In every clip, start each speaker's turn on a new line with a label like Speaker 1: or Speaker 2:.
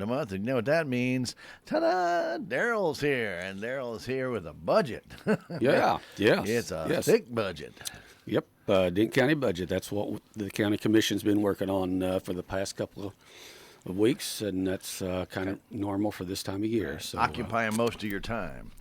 Speaker 1: end of the month. And you know what that means? Ta-da! Darrell's here, and Darrell's here with a budget.
Speaker 2: Yeah, yes.
Speaker 1: It's a
Speaker 2: yes.
Speaker 1: thick budget.
Speaker 2: Yep, Dent County Budget. That's what the county commission's been working on for the past couple of weeks, and that's kind of normal for this time of year. So
Speaker 1: Occupying most of your time.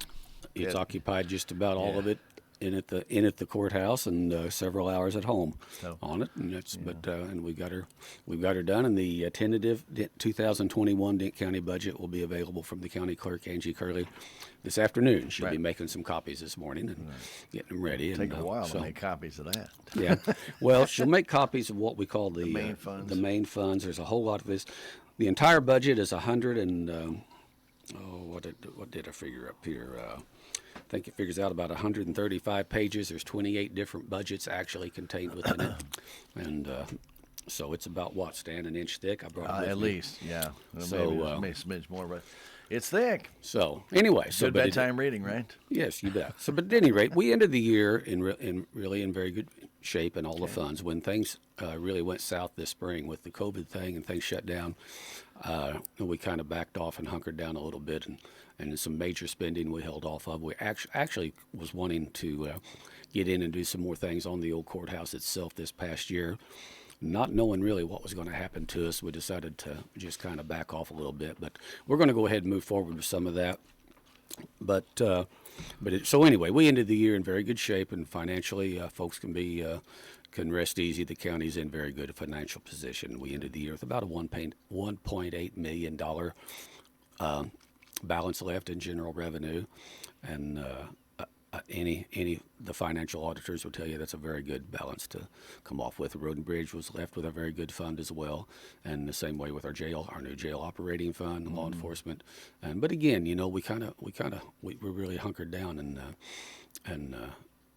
Speaker 2: it's occupied just about all of it in at the courthouse, and several hours at home on it. And that's and we've got her done. And the tentative 2021 Dent County budget will be available from the county clerk Angie Curley this afternoon. She'll be making some copies this morning and getting them ready.
Speaker 1: Take a while to make copies of that.
Speaker 2: Yeah, well, she'll make copies of what we call the
Speaker 1: main funds.
Speaker 2: The main funds. There's a whole lot of this. The entire budget is 100 and what did I figure up here? I think it figures out about 135 pages. There's 28 different budgets actually contained within it, and so it's about Stan, an inch thick. I brought it
Speaker 1: at
Speaker 2: with me.
Speaker 1: least, yeah.
Speaker 2: So
Speaker 1: maybe a smidge more, but it's thick.
Speaker 2: So anyway,
Speaker 1: Good bedtime reading, right?
Speaker 2: Yes, you bet. So, but at any rate, we ended the year in really in very good shape in all the funds. When things really went south this spring with the COVID thing and things shut down, we kind of backed off and hunkered down a little bit, and some major spending we held off of. We actually was wanting to get in and do some more things on the old courthouse itself this past year. Not knowing really what was going to happen to us, we decided to just kind of back off a little bit. But we're going to go ahead and move forward with some of that. So anyway, we ended the year in very good shape, and financially, folks can rest easy. The county's in very good financial position. We ended the year with about a $1.8 million balance left in general revenue, and the financial auditors will tell you that's a very good balance to come off with. Road and Bridge was left with a very good fund as well, and the same way with our new jail operating fund, law enforcement. But again, we really hunkered down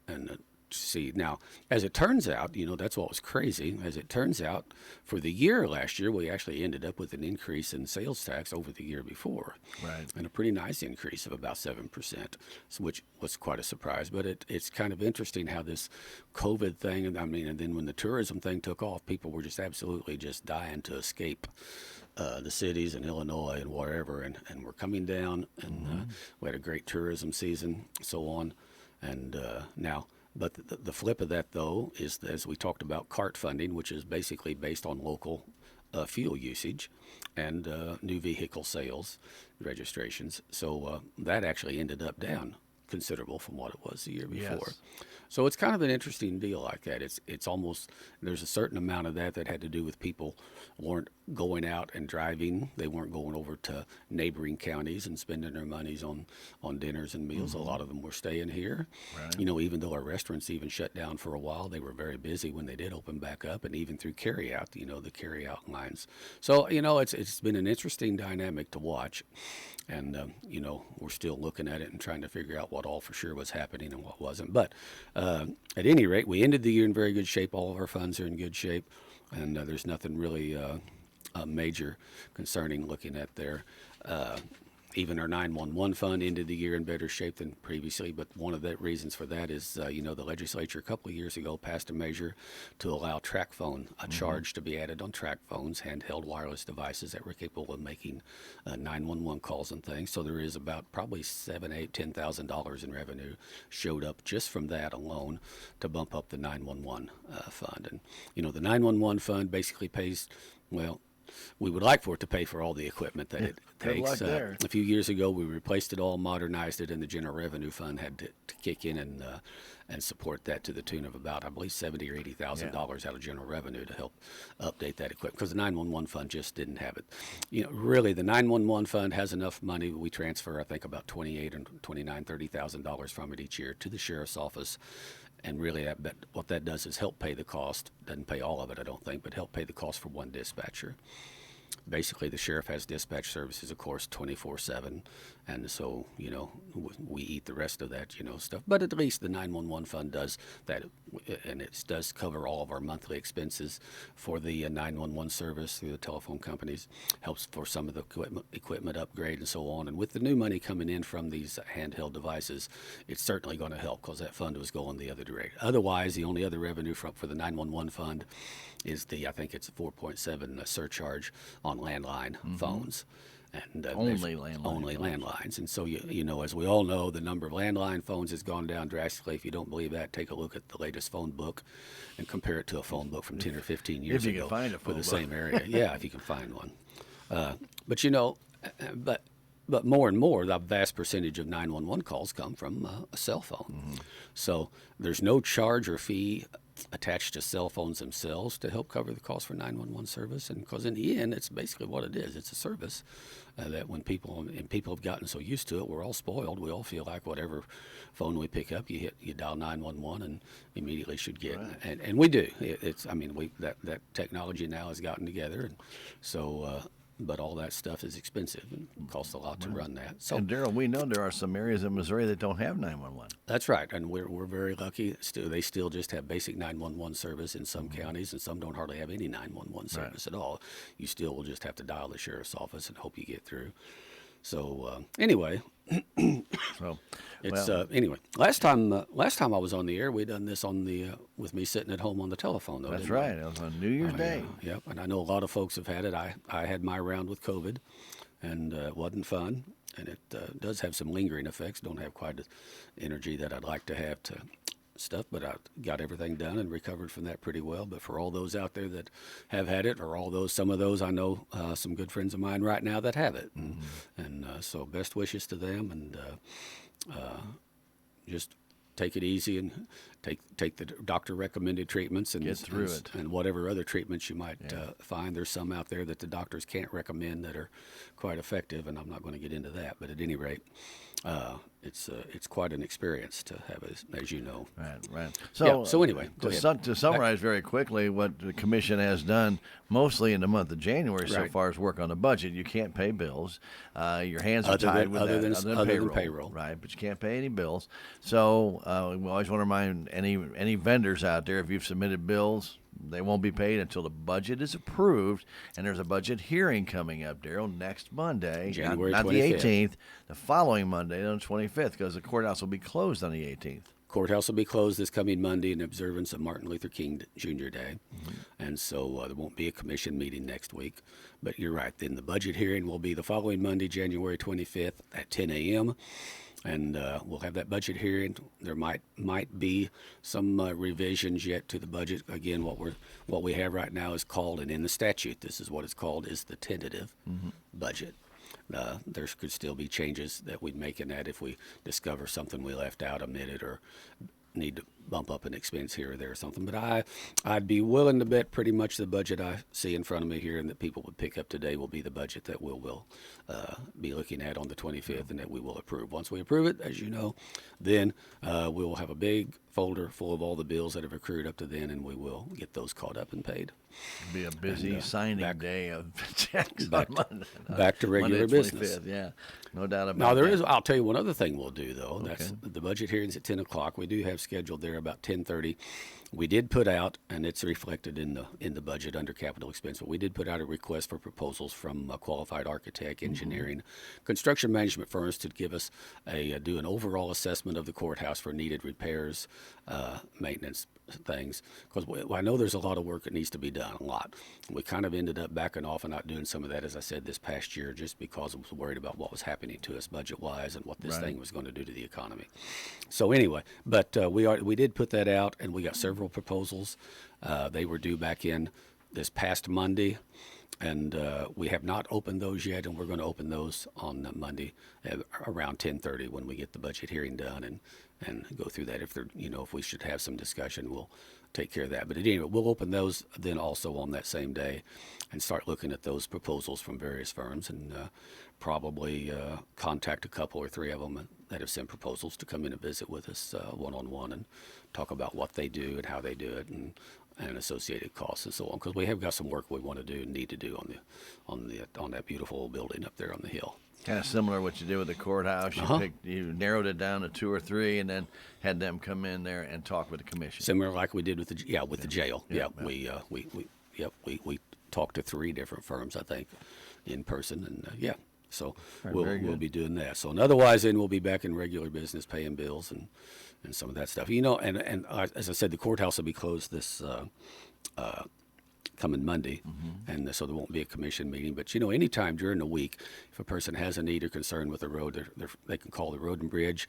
Speaker 2: and see. Now, as it turns out, that's what was crazy. As it turns out, for the year last year, we actually ended up with an increase in sales tax over the year before.
Speaker 1: Right.
Speaker 2: And a pretty nice increase of about 7%, which was quite a surprise. But it's kind of interesting how this COVID thing, and then when the tourism thing took off, people were just absolutely just dying to escape the cities in Illinois and wherever, and we're coming down, and we had a great tourism season, so on. And now, but the flip of that, though, is, as we talked about, CART funding, which is basically based on local fuel usage and new vehicle sales registrations. So that actually ended up down considerable from what it was the year before.
Speaker 1: Yes.
Speaker 2: So it's kind of an interesting deal like that. It's almost, there's a certain amount of that had to do with people weren't going out and driving. They weren't going over to neighboring counties and spending their monies on dinners and meals. A lot of them were staying here.
Speaker 1: Right.
Speaker 2: Even though our restaurants even shut down for a while, they were very busy when they did open back up, and even through carryout, the carryout lines. So, it's been an interesting dynamic to watch. And, we're still looking at it and trying to figure out what all for sure was happening and what wasn't. But at any rate, we ended the year in very good shape. All of our funds are in good shape, and there's nothing really major concerning looking at there. Even our 911 fund ended the year in better shape than previously, but one of the reasons for that is, the legislature a couple of years ago passed a measure to allow track phone, a charge to be added on track phones, handheld wireless devices that were capable of making 911 calls and things. So there is about probably $7,000, $8,000, $10,000 in revenue showed up just from that alone to bump up the 911 fund. And, the 911 fund basically pays, well, we would like for it to pay for all the equipment that it
Speaker 1: Good
Speaker 2: takes.
Speaker 1: luck there.
Speaker 2: A few years ago, we replaced it all, modernized it, and the General Revenue Fund had to kick in and support that to the tune of about, I believe, $70,000 or $80,000 out of General Revenue to help update that equipment, because the 911 fund just didn't have it. Really, the 911 fund has enough money. We transfer, I think, about $28,000 and $29,000, $30,000 from it each year to the sheriff's office. And really, what that does is help pay the cost. Doesn't pay all of it, I don't think, but help pay the cost for one dispatcher. Basically, the sheriff has dispatch services, of course, 24/7, and so we eat the rest of that stuff. But at least the 911 fund does that, and it does cover all of our monthly expenses for the 911 service through the telephone companies. Helps for some of the equipment upgrade and so on. And with the new money coming in from these handheld devices, it's certainly going to help, because that fund was going the other direction. Otherwise, the only other revenue for the 911 fund is I think it's a 4.7 surcharge on landline phones. And
Speaker 1: Only landline
Speaker 2: only
Speaker 1: phones.
Speaker 2: landlines. And so, you know, as we all know, the number of landline phones has gone down drastically. If you don't believe that, take a look at the latest phone book and compare it to a phone book from 10 or 15 years
Speaker 1: If you
Speaker 2: ago
Speaker 1: can find a
Speaker 2: for
Speaker 1: phone
Speaker 2: the
Speaker 1: book.
Speaker 2: same area. Yeah, if you can find one. But, you know, but more and more, the vast percentage of 911 calls come from a cell phone. So there's no charge or fee attached to cell phones themselves to help cover the cost for 911 service. And because in the end, it's basically what it is. It's a service that when people have gotten so used to it, we're all spoiled. We all feel like whatever phone we pick up, you dial 911 and immediately should get.
Speaker 1: Right.
Speaker 2: And we do. That technology now has gotten together. And so, but all that stuff is expensive and costs a lot to run that. So
Speaker 1: And Darrell, we know there are some areas in Missouri that don't have 911.
Speaker 2: that's right, and we're very lucky. They still just have basic 911 service in some counties, and some don't hardly have any 911 service at all. You still will just have to dial the sheriff's office and hope you get through. So anyway,
Speaker 1: So,
Speaker 2: it's
Speaker 1: well,
Speaker 2: anyway. Last time I was on the air, we done this on the with me sitting at home on the telephone. Though,
Speaker 1: that's
Speaker 2: didn't we?
Speaker 1: right. It was on New Year's Day.
Speaker 2: Yep, and I know a lot of folks have had it. I had my round with COVID, and it wasn't fun. And it does have some lingering effects. Don't have quite the energy that I'd like to have to stuff, but I got everything done and recovered from that pretty well. But for all those out there that have had it, or some of those I know, some good friends of mine right now that have it, and so best wishes to them, and just take it easy and take the doctor recommended treatments and
Speaker 1: Get through it.
Speaker 2: and whatever other treatments you might find. There's some out there that the doctors can't recommend that are quite effective, and I'm not going to get into that. But at any rate, it's quite an experience to have, as you know.
Speaker 1: Right.
Speaker 2: So anyway, go ahead.
Speaker 1: To summarize very quickly, what the commission has done mostly in the month of January so
Speaker 2: Right.
Speaker 1: far is work on the budget. You can't pay bills. Your hands are
Speaker 2: Other
Speaker 1: tied
Speaker 2: than-
Speaker 1: with
Speaker 2: other
Speaker 1: that,
Speaker 2: than-
Speaker 1: other
Speaker 2: other
Speaker 1: than
Speaker 2: than payroll.
Speaker 1: Right, but you can't pay any bills. So we always want to remind any vendors out there, if you've submitted bills, they won't be paid until the budget is approved, and there's a budget hearing coming up, Darrell, next Monday,
Speaker 2: January
Speaker 1: not the
Speaker 2: 25th.
Speaker 1: 18th, the following Monday, on the 25th, because the courthouse will be closed on the 18th.
Speaker 2: Courthouse will be closed this coming Monday in observance of Martin Luther King Jr. Day. And so there won't be a commission meeting next week. But you're right. Then the budget hearing will be the following Monday, January 25th at 10 a.m. And we'll have that budget hearing. There might be some revisions yet to the budget. Again, what we have right now is called, and in the statute, this is what it's called, is the tentative budget. There could still be changes that we'd make in that if we discover something we left out, omitted, or need to bump up an expense here or there or something. But I'd be willing to bet pretty much the budget I see in front of me here and that people would pick up today will be the budget that we'll be looking at on the 25th and that we will approve. Once we approve it, as you know, then we will have a big folder full of all the bills that have accrued up to then, and we will get those caught up and paid.
Speaker 1: It'll be a busy signing day of checks
Speaker 2: back
Speaker 1: on
Speaker 2: to-
Speaker 1: Monday.
Speaker 2: back to regular
Speaker 1: Monday,
Speaker 2: business.
Speaker 1: 25th, yeah, no doubt about
Speaker 2: Now,
Speaker 1: that.
Speaker 2: I'll tell you one other thing we'll do, though. That's the budget hearings at 10 o'clock. We do have scheduled there about 10:30. We did put out, and it's reflected in the budget under capital expense, but we did put out a request for proposals from a qualified architect, engineering, construction management firms to give us do an overall assessment of the courthouse for needed repairs, maintenance things, because I know there's a lot of work that needs to be done, a lot. We kind of ended up backing off and not doing some of that, as I said, this past year, just because I was worried about what was happening to us budget-wise and what this thing was going to do to the economy. So anyway, but we did put that out, and we got several proposals. They were due back in this past Monday, and we have not opened those yet, and we're going to open those on Monday at around 10:30 when we get the budget hearing done and go through that. If we should have some discussion, we'll take care of that. But anyway, we'll open those then also on that same day and start looking at those proposals from various firms and probably contact a couple or three of them that have sent proposals to come in and visit with us one-on-one and talk about what they do and how they do it and associated costs and so on, because we have got some work we want to do and need to do on that beautiful old building up there on the hill.
Speaker 1: Kind of similar to what you did with the courthouse. You narrowed it down to 2 or 3, and then had them come in there and talk with the commission.
Speaker 2: Similar like we did with the jail. We talked to 3 different firms, I think, in person, and so we'll be doing that. So, and otherwise, then we'll be back in regular business, paying bills and some of that stuff. And as I said, the courthouse will be closed this coming Monday, and so there won't be a commission meeting. But anytime during the week, if a person has a need or concern with the road, they can call the Road and Bridge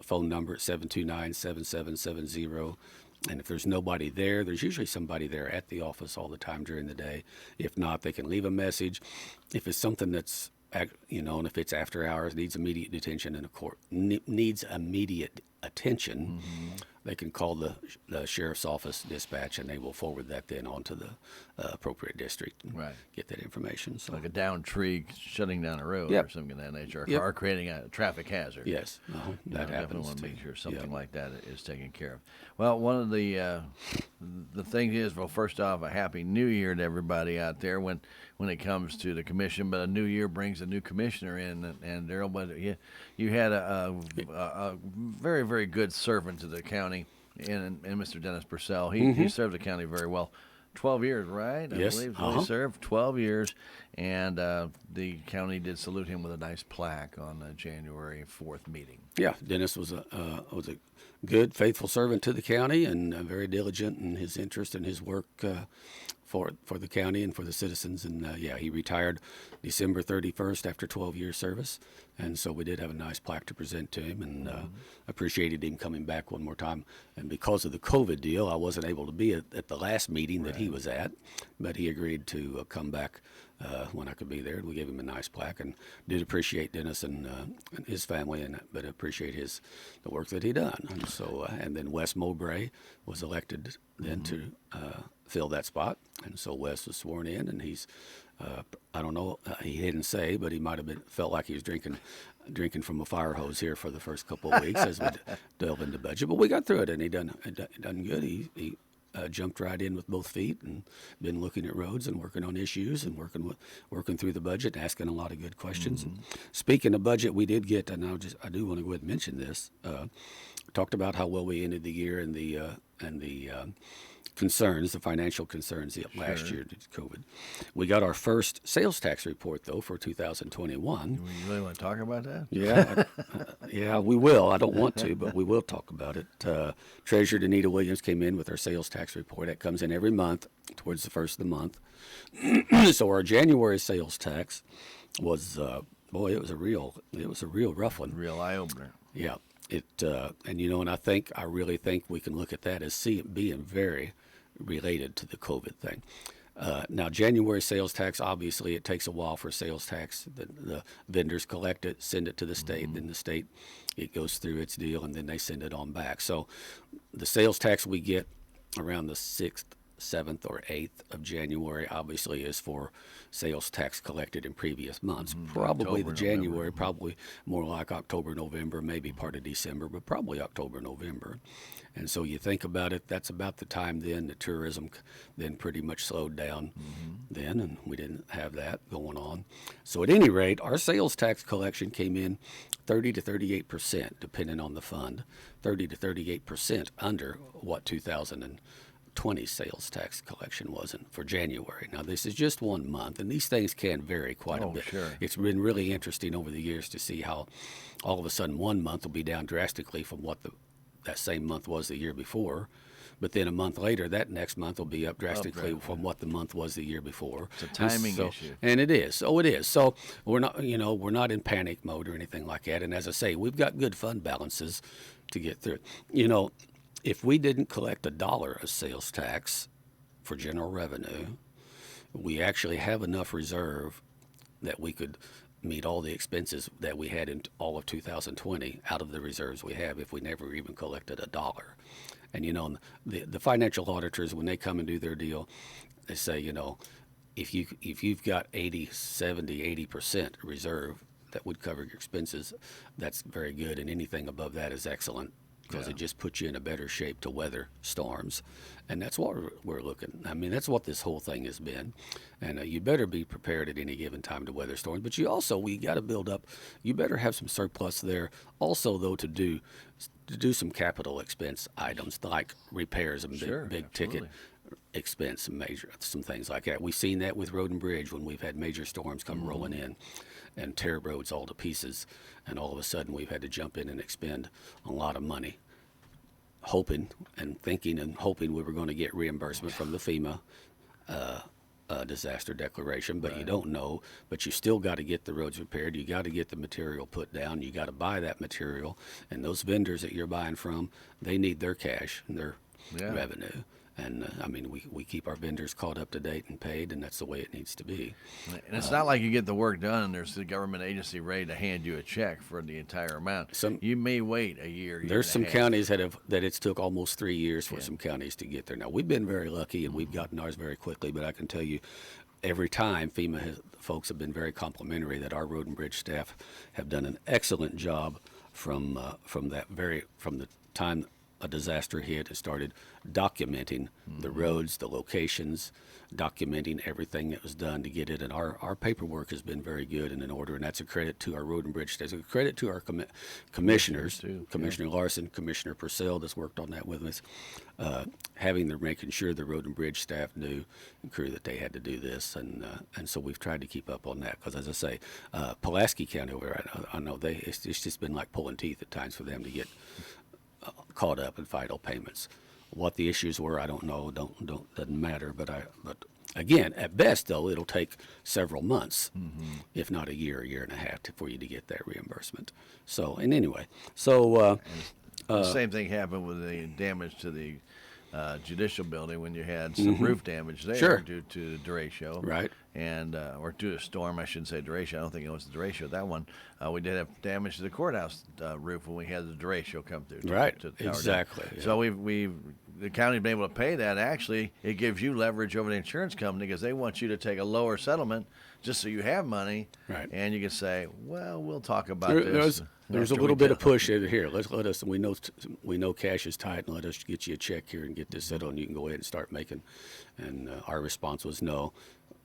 Speaker 2: phone number at 729-7770. And if there's nobody there, there's usually somebody there at the office all the time during the day. If not, they can leave a message. If it's something that's, and if it's after hours, needs immediate detention, and needs immediate attention, they can call the sheriff's office dispatch, and they will forward that then on to the appropriate district and get that information. So,
Speaker 1: like a downed tree shutting down a road or something of that nature, or a car creating a traffic hazard.
Speaker 2: Yes, that happens.
Speaker 1: Definitely want to make sure something like that is taken care of. Well, one of the thing is, well, first off, a happy New Year to everybody out there when it comes to the commission. But a new year brings a new commissioner in, and Darrell, but you had a very, very good servant to the county, and Mr. Dennis Purcell. He served the county very well. 12 years, right?
Speaker 2: Yes.
Speaker 1: I believe he served 12 years, and the county did salute him with a nice plaque on the January 4th meeting.
Speaker 2: Yeah, Dennis was a good, faithful servant to the county, and very diligent in his interest and his work for the county and for the citizens. And he retired December 31st after 12 years service, and so we did have a nice plaque to present to him, and appreciated him coming back one more time. And because of the COVID deal, I wasn't able to be at the last meeting that he was at, but he agreed to come back when I could be there. We gave him a nice plaque, and did appreciate Dennis and his family, but appreciate the work that he done. And so, and then Wes Mowbray was elected then to fill that spot, and so Wes was sworn in, and he's I don't know, he didn't say, but he might have felt like he was drinking from a fire hose here for the first couple of weeks as we delve into budget. But we got through it, and he done good. He jumped right in with both feet, and been looking at roads and working on issues, and working through the budget, and asking a lot of good questions. And speaking of budget, we did get, and I do want to go ahead and mention this. Talked about how well we ended the year, and the concerns, the financial concerns last year due to COVID. We got our first sales tax report, though, for 2021.
Speaker 1: You really want to talk about that?
Speaker 2: Yeah, yeah, we will. I don't want to, but we will talk about it. Treasurer Danita Williams came in with our sales tax report. That comes in every month towards the first of the month. So our January sales tax was, it was a real rough one.
Speaker 1: Real eye opener.
Speaker 2: Yeah. And I really think we can look at that as being very related to the COVID thing. Now, January sales tax, obviously, it takes a while for sales tax. The vendors collect it, send it to the state, then the state, it goes through its deal, and then they send it on back. So the sales tax we get around the 6th, 7th, or 8th of January, obviously, is for sales tax collected in previous months. Probably
Speaker 1: October,
Speaker 2: the January,
Speaker 1: November.
Speaker 2: probably more like October, November, maybe part of December, but probably October, November. And so you think about it, that's about the time then the tourism then pretty much slowed down then, and we didn't have that going on. So at any rate, our sales tax collection came in 30 to 38%, depending on the fund, 30 to 38% under what 2020 sales tax collection wasn't for January. Now, this is just 1 month, and these things can vary quite a bit.
Speaker 1: Sure.
Speaker 2: It's been really interesting over the years to see how all of a sudden 1 month will be down drastically from what that same month was the year before, but then a month later, that next month will be up drastically from what the month was the year before.
Speaker 1: It's a timing issue.
Speaker 2: And it is. So it is. So we're not in panic mode or anything like that. And as I say, we've got good fund balances to get through. If we didn't collect $1 of sales tax for general revenue, we actually have enough reserve that we could meet all the expenses that we had in all of 2020 out of the reserves we have if we never even collected $1. And the financial auditors, when they come and do their deal, they say, if you've got 80% reserve that would cover your expenses, that's very good, and anything above that is excellent, because it just puts you in a better shape to weather storms. And that's what we're looking. I mean, that's what this whole thing has been. And you better be prepared at any given time to weather storms. But we got to build up. You better have some surplus there. Also, though, to do some capital expense items like repairs and big ticket expense and some things like that. We've seen that with Road and Bridge when we've had major storms come rolling in and tear roads all to pieces, and all of a sudden we've had to jump in and expend a lot of money, hoping we were going to get reimbursement from the FEMA disaster declaration, but you don't know. But you still got to get the roads repaired. You got to get the material put down. You got to buy that material, and those vendors that you're buying from, they need their cash and their revenue. And I mean, we keep our vendors caught up to date and paid, and that's the way it needs to be.
Speaker 1: And it's not like you get the work done and there's the government agency ready to hand you a check for the entire amount. You may wait a year.
Speaker 2: There's some counties that it's took almost 3 years for some counties to get there. Now, we've been very lucky, and we've gotten ours very quickly, but I can tell you, every time folks have been very complimentary that our road and bridge staff have done an excellent job from the time a disaster hit and started documenting the roads, the locations, documenting everything that was done to get it. And our paperwork has been very good and in order, and that's a credit to our road and bridge staff. It's a credit to our commissioners, Commissioner Larson, Commissioner Purcell that's worked on that with us, making sure the road and bridge staff knew and crew that they had to do this. And so we've tried to keep up on that because, as I say, Pulaski County over there, I know it's just been like pulling teeth at times for them to get caught up in final payments. What the issues were, I don't know. Doesn't matter. But again, at best though, it'll take several months, if not a year and a half, for you to get that reimbursement. So, and anyway,
Speaker 1: the same thing happened with the damage to the judicial building when you had some roof damage there due to the derecho,
Speaker 2: right?
Speaker 1: And or due to a storm, I shouldn't say derecho. I don't think it was the derecho. That one, we did have damage to the courthouse roof when we had the derecho come through. To the tower
Speaker 2: Exactly.
Speaker 1: Yeah. So the county's been able to pay that. Actually, it gives you leverage over the insurance company because they want you to take a lower settlement just so you have money,
Speaker 2: right?
Speaker 1: And you can say, well, we'll talk about this.
Speaker 2: There's a little bit of push in here. Let us. We know cash is tight, and let us get you a check here and get this settled, and you can go ahead and start making. And our response was, no,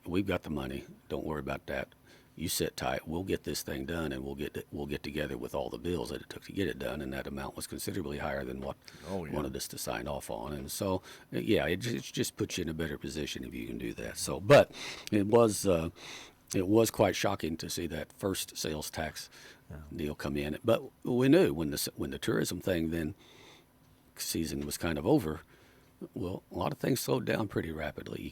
Speaker 2: we've got the money. Don't worry about that. You sit tight. We'll get this thing done, and we'll get together with all the bills that it took to get it done, and that amount was considerably higher than what wanted us to sign off on. And so, it just puts you in a better position if you can do that. So, but it was quite shocking to see that first sales tax deal come in. But we knew when the tourism thing then season was kind of over, well, a lot of things slowed down pretty rapidly. You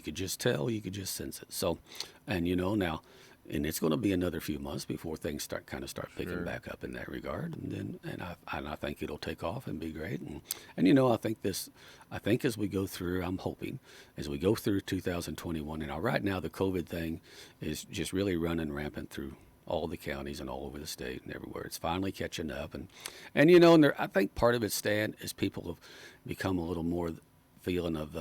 Speaker 2: could just tell, you could just sense it. So, and now, and it's going to be another few months before things start picking back up in that regard. And I think it'll take off and be great. And I think as we go through, I'm hoping as we go through 2021. And right now the COVID thing is just really running rampant through all the counties and all over the state and everywhere. It's finally catching up, and I think part of it, Stan, is people have become a little more feeling of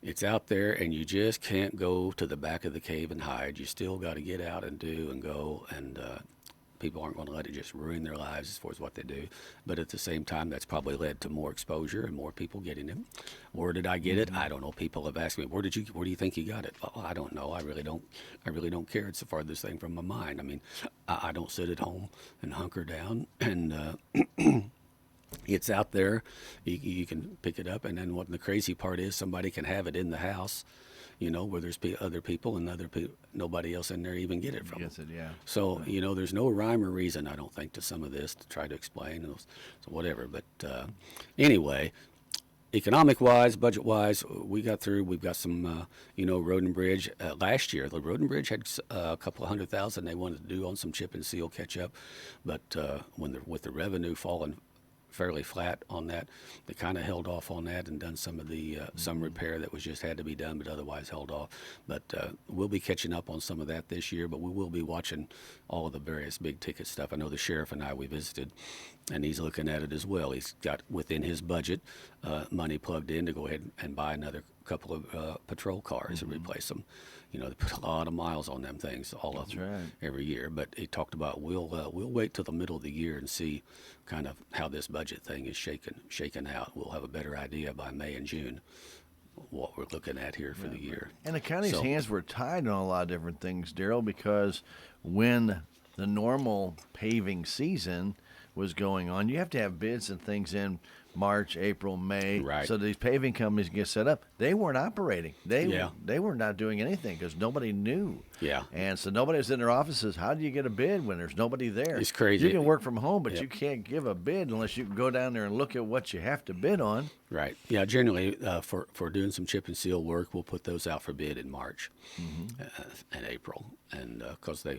Speaker 2: it's out there, and you just can't go to the back of the cave and hide. You still got to get out and do and go, and people aren't going to let it just ruin their lives as far as what they do. But at the same time, that's probably led to more exposure and more people getting it. Where did I get it? I don't know. People have asked me, where do you think you got it? Oh, I don't know. I really don't care. It's the farthest thing from my mind. I mean, I don't sit at home and hunker down, and it's out there. You can pick it up, and then what the crazy part is, somebody can have it in the house, where there's other people and nobody else in there even get it from.
Speaker 1: Gets it, yeah.
Speaker 2: So, there's no rhyme or reason, I don't think, to some of this to try to explain, so whatever. But anyway, economic-wise, budget-wise, we got through. We've got some, road and bridge. Last year, the road and bridge had a couple of $100,000 they wanted to do on some chip and seal catch-up, but with the revenue falling fairly flat on that, they kind of held off on that and done some of the some repair that was just had to be done but otherwise held off. But we'll be catching up on some of that this year, but we will be watching all of the various big ticket stuff. I know the sheriff and we visited, and he's looking at it as well. He's got within his budget money plugged in to go ahead and buy another couple of patrol cars and replace them. They put a lot of miles on them things, all of them, every year. But he talked about we'll wait till the middle of the year and see kind of how this budget thing is shaken out. We'll have a better idea by May and June what we're looking at here for the year.
Speaker 1: And the county's hands were tied on a lot of different things, Darrell, because when the normal paving season was going on. You have to have bids and things in March, April, May.
Speaker 2: Right.
Speaker 1: So these paving companies get set up. They weren't operating.
Speaker 2: Yeah.
Speaker 1: They were not doing anything because nobody knew.
Speaker 2: Yeah.
Speaker 1: And so nobody was in their offices. How do you get a bid when there's nobody there?
Speaker 2: It's crazy.
Speaker 1: You can work from home, but
Speaker 2: Yep.
Speaker 1: you can't give a bid unless you can go down there and look at what you have to bid on.
Speaker 2: Right. Yeah. Generally, for doing some chip and seal work, we'll put those out for bid in March and April, and because they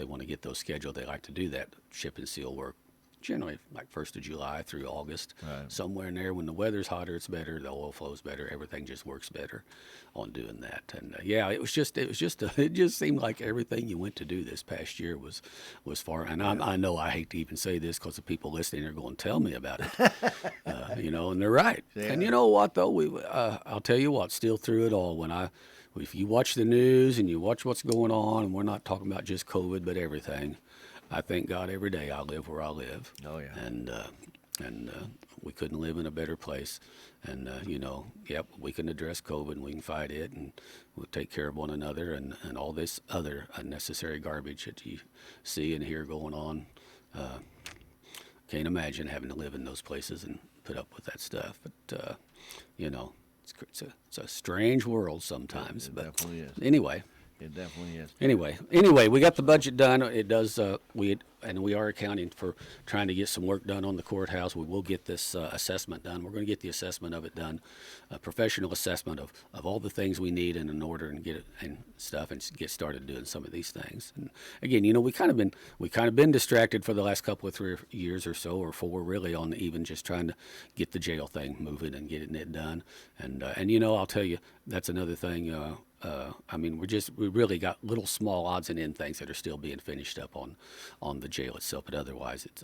Speaker 2: want to get those scheduled, they like to do that chip and seal work. Generally, like 1st of July through August,
Speaker 1: Right.
Speaker 2: somewhere in there. When the weather's hotter, it's better. The oil flow's better. Everything just works better on doing that. And yeah, it just seemed like everything you went to do this past year was far. And I know I hate to even say this because the people listening are going to tell me about it, and they're right.
Speaker 1: Yeah.
Speaker 2: And you know what though, I'll tell you what, still through it all, if you watch the news and you watch what's going on, and we're not talking about just COVID, but everything. I thank God every day I live where I live.
Speaker 1: Oh, yeah.
Speaker 2: And we couldn't live in a better place. And, yep, we can address COVID and we can fight it and we'll take care of one another and all this other unnecessary garbage that you see and hear going on. Can't imagine having to live in those places and put up with that stuff. But, it's a strange world sometimes.
Speaker 1: It
Speaker 2: but
Speaker 1: definitely is.
Speaker 2: Anyway.
Speaker 1: It definitely is.
Speaker 2: Anyway, we got the budget done. It does. We are accounting for trying to get some work done on the courthouse. We will get this assessment done. We're going to get the assessment of it done, a professional assessment of all the things we need in order and get it and stuff, and get started doing some of these things. And again, we kind of been distracted for the last couple of 3 years or so, or 4 really, on even just trying to get the jail thing moving and getting it done. And I'll tell you, that's another thing. We really got little small odds and end things that are still being finished up on the jail itself, but otherwise it's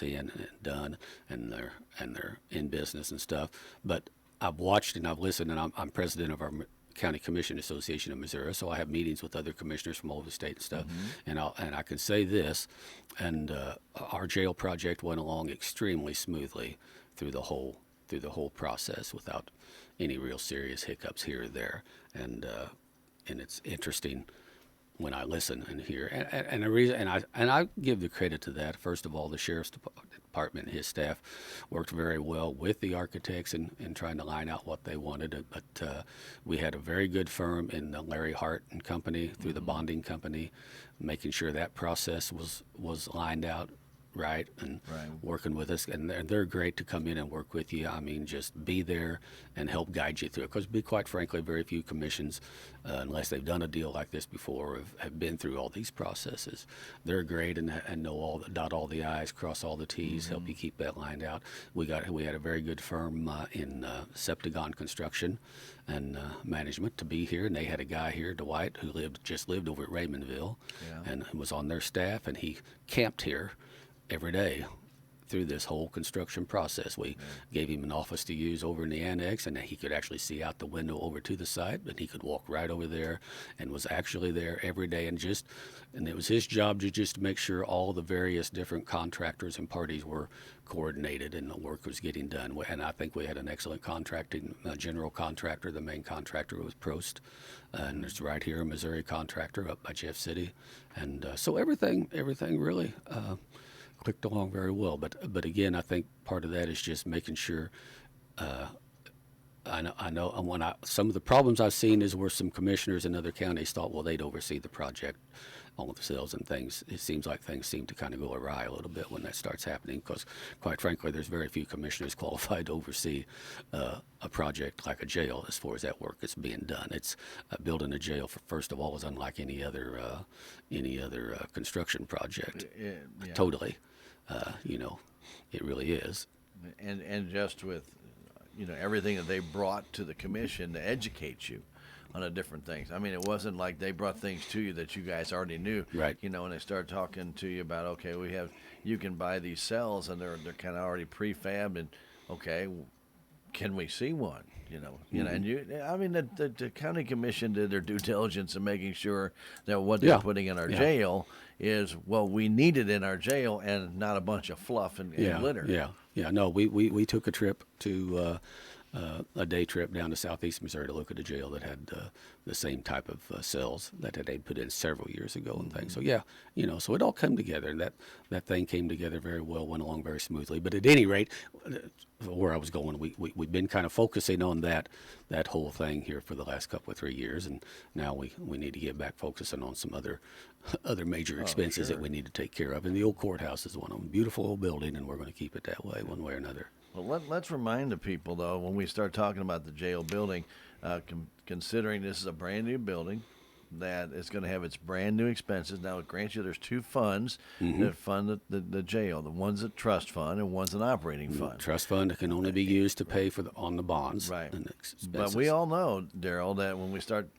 Speaker 2: in and done, and they're in business and stuff. But I've watched and I've listened, and I'm president of our County Commission Association of Missouri, so I have meetings with other commissioners from all over the state and stuff. And I can say this, and our jail project went along extremely smoothly through the whole process without any real serious hiccups here or there. And it's interesting when I listen and hear, and the reason, and I give the credit to that. First of all, the sheriff's department and his staff worked very well with the architects in trying to line out what they wanted. But we had a very good firm in Larry Hart and Company through the bonding company, making sure that process was lined out right and working with us, and they're great to come in and work with you. I mean, just be there and help guide you through it, because quite frankly, very few commissions, unless they've done a deal like this before, have been through all these processes. They're great and know dot all the I's, cross all the T's, help you keep that lined out. We had a very good firm in Septagon Construction and management to be here, and they had a guy here, Dwight, who just lived over at Raymondville, and was on their staff, and he camped here every day through this whole construction process. We gave him an office to use over in the annex, and he could actually see out the window over to the site, and he could walk right over there, and was actually there every day. And it was his job to make sure all the various different contractors and parties were coordinated and the work was getting done. And I think we had an excellent contracting general contractor. The main contractor was Prost, and it's right here, a Missouri contractor up by Jeff City. And so everything really clicked along very well, but again, I think part of that is just making sure. I know some of the problems I've seen is where some commissioners in other counties thought, well, they'd oversee the project all themselves, and things. It seems like things seem to kind of go awry a little bit when that starts happening, because, quite frankly, there's very few commissioners qualified to oversee a project like a jail as far as that work is being done. It's building a jail, first of all, is unlike any other construction project.
Speaker 1: Yeah.
Speaker 2: Totally. It really is.
Speaker 1: And just with everything that they brought to the commission to educate you on the different things. I mean, it wasn't like they brought things to you that you guys already knew.
Speaker 2: Right.
Speaker 1: And they started talking to you about, okay, you can buy these cells, and they're kind of already prefabbed, and okay, can we see one? And the county commission did their due diligence in making sure that what they're putting in our jail is what we needed in our jail, and not a bunch of fluff and glitter.
Speaker 2: No, we took a trip to a day trip down to southeast Missouri to look at a jail that had the same type of cells that they'd put in several years ago and things. So yeah, so it all came together, and that thing came together very well, went along very smoothly. But at any rate, where I was going, we've been kind of focusing on that whole thing here for the last couple of 3 years, and now we need to get back focusing on some other major expenses that we need to take care of. And the old courthouse is one of them. Beautiful old building, and we're going to keep it that way one way or another.
Speaker 1: Well, let's remind the people, though, when we start talking about the jail building, considering this is a brand new building, that is going to have its brand new expenses. Now, grant you, there's two funds that fund the jail. The one's a trust fund and one's an operating fund.
Speaker 2: Trust fund can only be used to pay for on the bonds.
Speaker 1: Right.
Speaker 2: And expenses.
Speaker 1: But we all know, Darrell, that when we start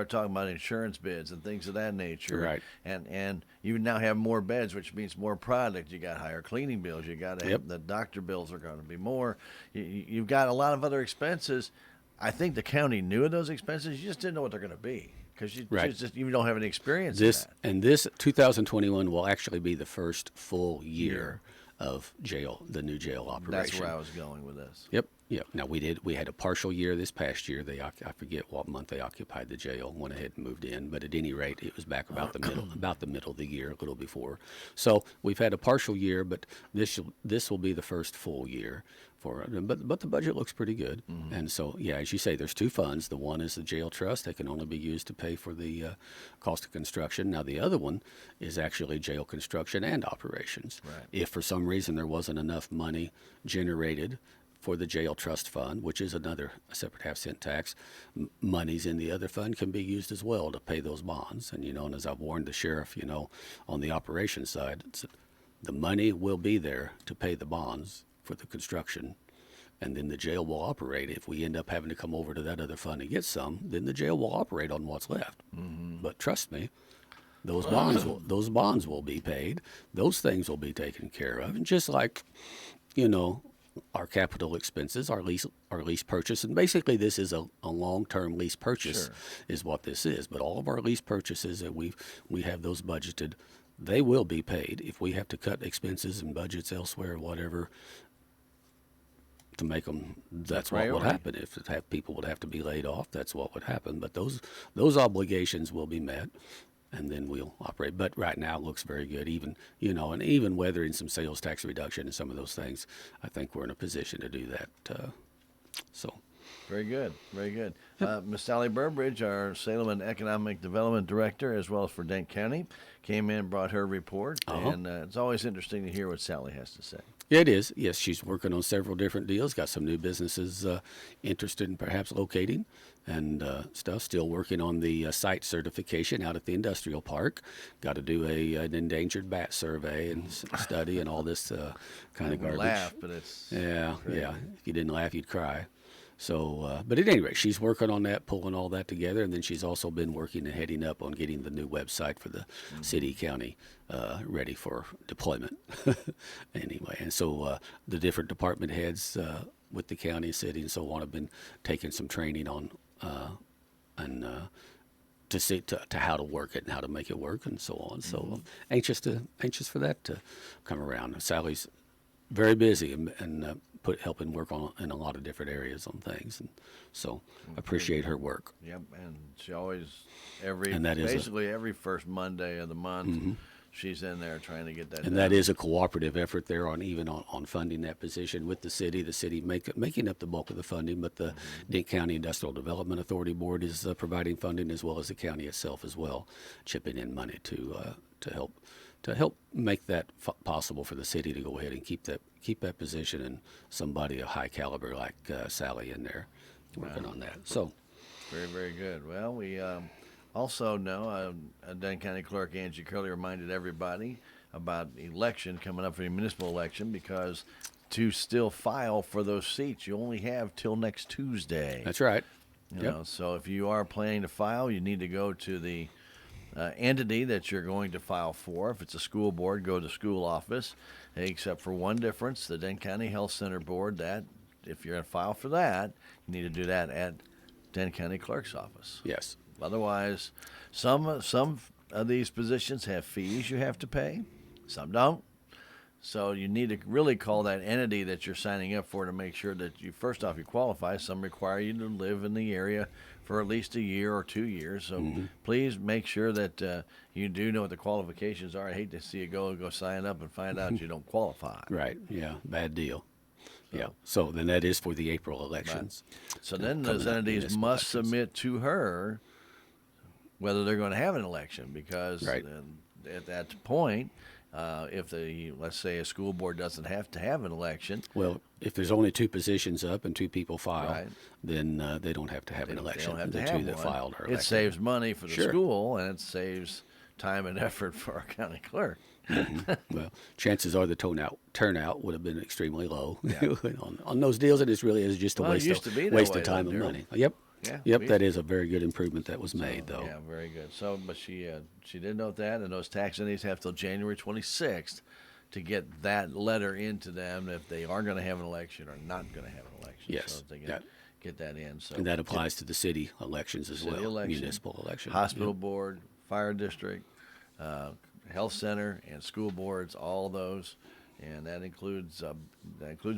Speaker 1: talking about insurance bids and things of that nature,
Speaker 2: right.
Speaker 1: and you now have more beds, which means more product. You got higher cleaning bills. You got the doctor bills are going to be more. You've got a lot of other expenses. I think the county knew of those expenses. You just didn't know what they're going to be. Because you don't have any experience in that.
Speaker 2: And this 2021 will actually be the first full year of the new jail operation.
Speaker 1: That's where I was going with this.
Speaker 2: Yep. Now we had a partial year this past year. I forget what month they occupied the jail, went ahead and moved in, but at any rate, it was back about the middle of the year, a little before. So we've had a partial year, but this will be the first full year for it. But the budget looks pretty good. And so, yeah, as you say, there's two funds. The one is the jail trust. That can only be used to pay for the cost of construction. Now, the other one is actually jail construction and operations.
Speaker 1: Right.
Speaker 2: If for some reason there wasn't enough money generated for the jail trust fund, which is a separate half-cent tax, monies in the other fund can be used as well to pay those bonds. And, and as I've warned the sheriff, on the operations side, the money will be there to pay the bonds for the construction, and then the jail will operate. If we end up having to come over to that other fund and get some, then the jail will operate on what's left. But trust me, those bonds will be paid. Those things will be taken care of. And just like, our capital expenses, our lease purchase, and basically this is a long-term lease purchase is what this is. But all of our lease purchases that we have those budgeted, they will be paid. If we have to cut expenses and budgets elsewhere or whatever to make them, that's what would happen. If people would have to be laid off, that's what would happen. But those obligations will be met, and then we'll operate. But right now it looks very good, even weathering some sales tax reduction and some of those things, I think we're in a position to do that.
Speaker 1: Very good, very good. Ms. Sally Burbridge, our Salem Economic Development Director, as well as for Dent County, came in and brought her report, and it's always interesting to hear what Sally has to say.
Speaker 2: It is. Yes, she's working on several different deals, got some new businesses interested in perhaps locating and stuff. Still working on the site certification out at the industrial park. Got to do an endangered bat survey and study and all this kind of garbage.
Speaker 1: Laugh, but it's
Speaker 2: yeah.
Speaker 1: crazy.
Speaker 2: If you didn't laugh, you'd cry. So, but at any rate, she's working on that, pulling all that together, and then she's also been working and heading up on getting the new website for the city, county ready for deployment. Anyway, and so the different department heads with the county, city, and so on have been taking some training on to see to how to work it and how to make it work and so on. So anxious for that to come around. Sally's very busy and helping work on in a lot of different areas on things, and so appreciate her work.
Speaker 1: Yep, and she always
Speaker 2: basically
Speaker 1: every first Monday of the month, she's in there trying to get that.
Speaker 2: And
Speaker 1: done.
Speaker 2: that is a cooperative effort there on funding that position with the city. The city making up the bulk of the funding, but the Dent County Industrial Development Authority Board is providing funding, as well as the county itself as well, chipping in money to help make that possible for the city to go ahead and keep that position and somebody of high caliber like Sally in there working on that. So
Speaker 1: very, very good. Well, we also know Dent County Clerk Angie Curley reminded everybody about the election coming up for the municipal election, because to still file for those seats, you only have till next Tuesday.
Speaker 2: That's right.
Speaker 1: You know, so if you are planning to file, you need to go to the entity that you're going to file for. If it's a school board, go to the school office, except for one difference, the Dent County Health Center Board, that if you're going to file for that, you need to do that at Dent County Clerk's office.
Speaker 2: Yes.
Speaker 1: Otherwise, some of these positions have fees you have to pay. Some don't. So you need to really call that entity that you're signing up for to make sure that you, first off, you qualify. Some require you to live in the area for at least a year or 2 years. So please make sure that you do know what the qualifications are. I hate to see you go sign up and find out you don't qualify.
Speaker 2: Right. Yeah. Bad deal. Yeah. So then that is for the April elections.
Speaker 1: So then those entities must submit to her whether they're going to have an election, because at that point, if let's say a school board doesn't have to have an election.
Speaker 2: Well, if there's only 2 positions up and 2 people file, then they don't have to have an election.
Speaker 1: They don't have
Speaker 2: the
Speaker 1: to
Speaker 2: 2
Speaker 1: have
Speaker 2: that
Speaker 1: one.
Speaker 2: filed are elected.
Speaker 1: It saves money for the school, and it saves time and effort for our county clerk.
Speaker 2: Well, chances are the turnout would have been extremely low on those deals, and it really is just a waste of time and money. Yep. Yeah, that is a very good improvement that was made, though.
Speaker 1: Yeah, very good. So, but she did note that, and those tax entities have till January 26th to get that letter into them if they are going to have an election or not going to have an election.
Speaker 2: Yes.
Speaker 1: So they can get that in. So
Speaker 2: and that applies to the city elections as well, municipal elections.
Speaker 1: Hospital board, fire district, health center, and school boards, all those. And that includes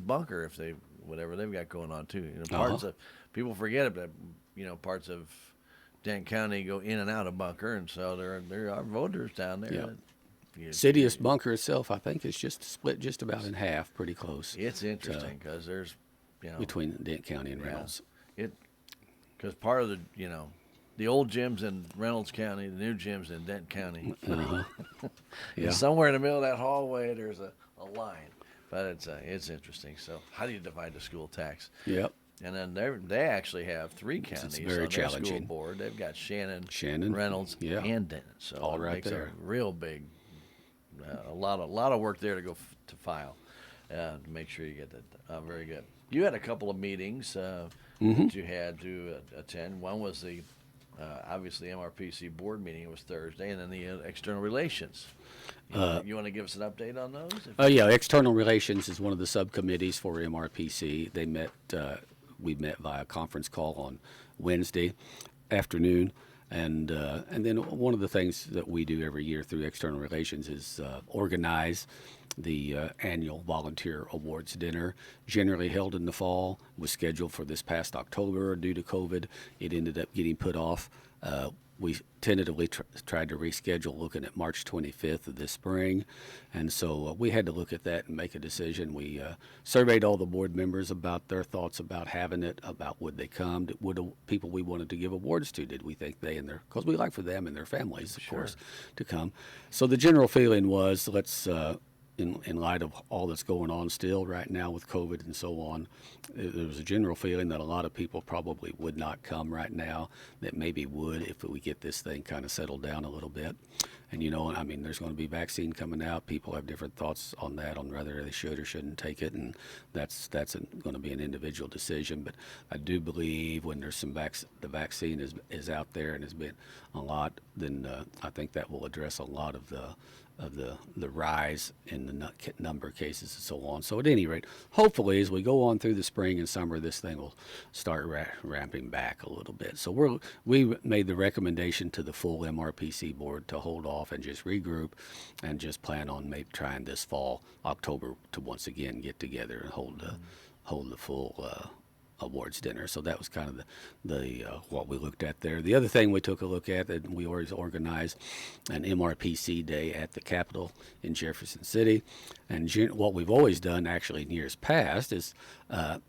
Speaker 1: bunker if they whatever they've got going on too. Parts of people forget it, but parts of Dent County go in and out of bunker, and so there are voters down there.
Speaker 2: Yeah. City of Bunker itself, I think, is just split just about in half, pretty close.
Speaker 1: It's interesting because there's
Speaker 2: between Dent County and Reynolds.
Speaker 1: Because part of the old gyms in Reynolds County, the new gyms in Dent County. And somewhere in the middle of that hallway, there's a line. But it's interesting. So how do you divide the school tax?
Speaker 2: Yep.
Speaker 1: And then they actually have 3 counties
Speaker 2: very
Speaker 1: on their school
Speaker 2: challenging.
Speaker 1: board. They've got Shannon,
Speaker 2: Reynolds,
Speaker 1: and Denton. So
Speaker 2: all right
Speaker 1: makes
Speaker 2: there.
Speaker 1: A real big, a lot of work there to go to file, to make sure you get that. Very good. You had a couple of meetings that you had to attend. One was the obviously MRPC board meeting. It was Thursday, and then the external relations. You want to give us an update on those?
Speaker 2: Yeah, external relations is one of the subcommittees for MRPC. They met. We met via conference call on Wednesday afternoon, and then one of the things that we do every year through external relations is organize the annual volunteer awards dinner, generally held in the fall. Was scheduled for this past October. Due to COVID, it ended up getting put off. We tentatively tried to reschedule, looking at March 25th of this spring, and so we had to look at that and make a decision. We surveyed all the board members about their thoughts about having it, about would they come, would people we wanted to give awards to, did we think they and their, because we like for them and their families, of course, to come. So the general feeling was, let's in light of all that's going on still right now with COVID and so on, there was a general feeling that a lot of people probably would not come right now, that maybe would if we get this thing kind of settled down a little bit. And there's going to be vaccine coming out. People have different thoughts on that, on whether they should or shouldn't take it, and that's going to be an individual decision. But I do believe when there's the vaccine is out there and has been a lot, then I think that will address a lot of the rise in the number of cases and so on. So at any rate, hopefully as we go on through the spring and summer, this thing will start ramping back a little bit. So we made the recommendation to the full MRPC board to hold off and just regroup and just plan on maybe trying this fall, October, to once again get together and hold the full awards dinner. So that was kind of the what we looked at there. The other thing we took a look at, that we always organize an MRPC day at the Capitol in Jefferson City. And what we've always done, actually in years past, is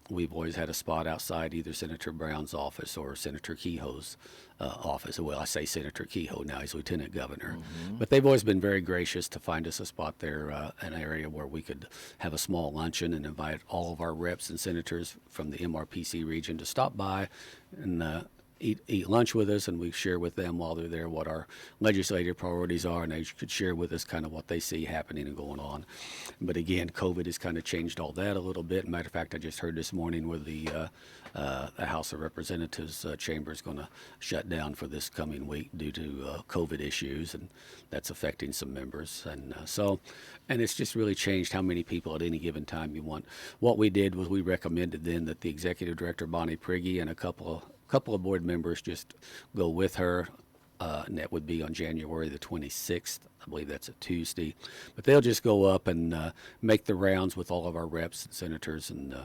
Speaker 2: we've always had a spot outside either Senator Brown's office or Senator Kehoe's office. Well, I say Senator Kehoe now, he's Lieutenant Governor. But they've always been very gracious to find us a spot there, an area where we could have a small luncheon and invite all of our reps and senators from the MRPC region to stop by and eat lunch with us, and we share with them while they're there what our legislative priorities are, and they could share with us kind of what they see happening and going on. But again, COVID has kind of changed all that a little bit. Matter of fact, I just heard this morning where the House of Representatives chamber is going to shut down for this coming week due to COVID issues, and that's affecting some members. And and it's just really changed how many people at any given time you want. What we did was we recommended then that the executive director, Bonnie Prigge, and a couple of board members just go with her and that would be on January the 26th. I believe that's a Tuesday. But they'll just go up and make the rounds with all of our reps and senators and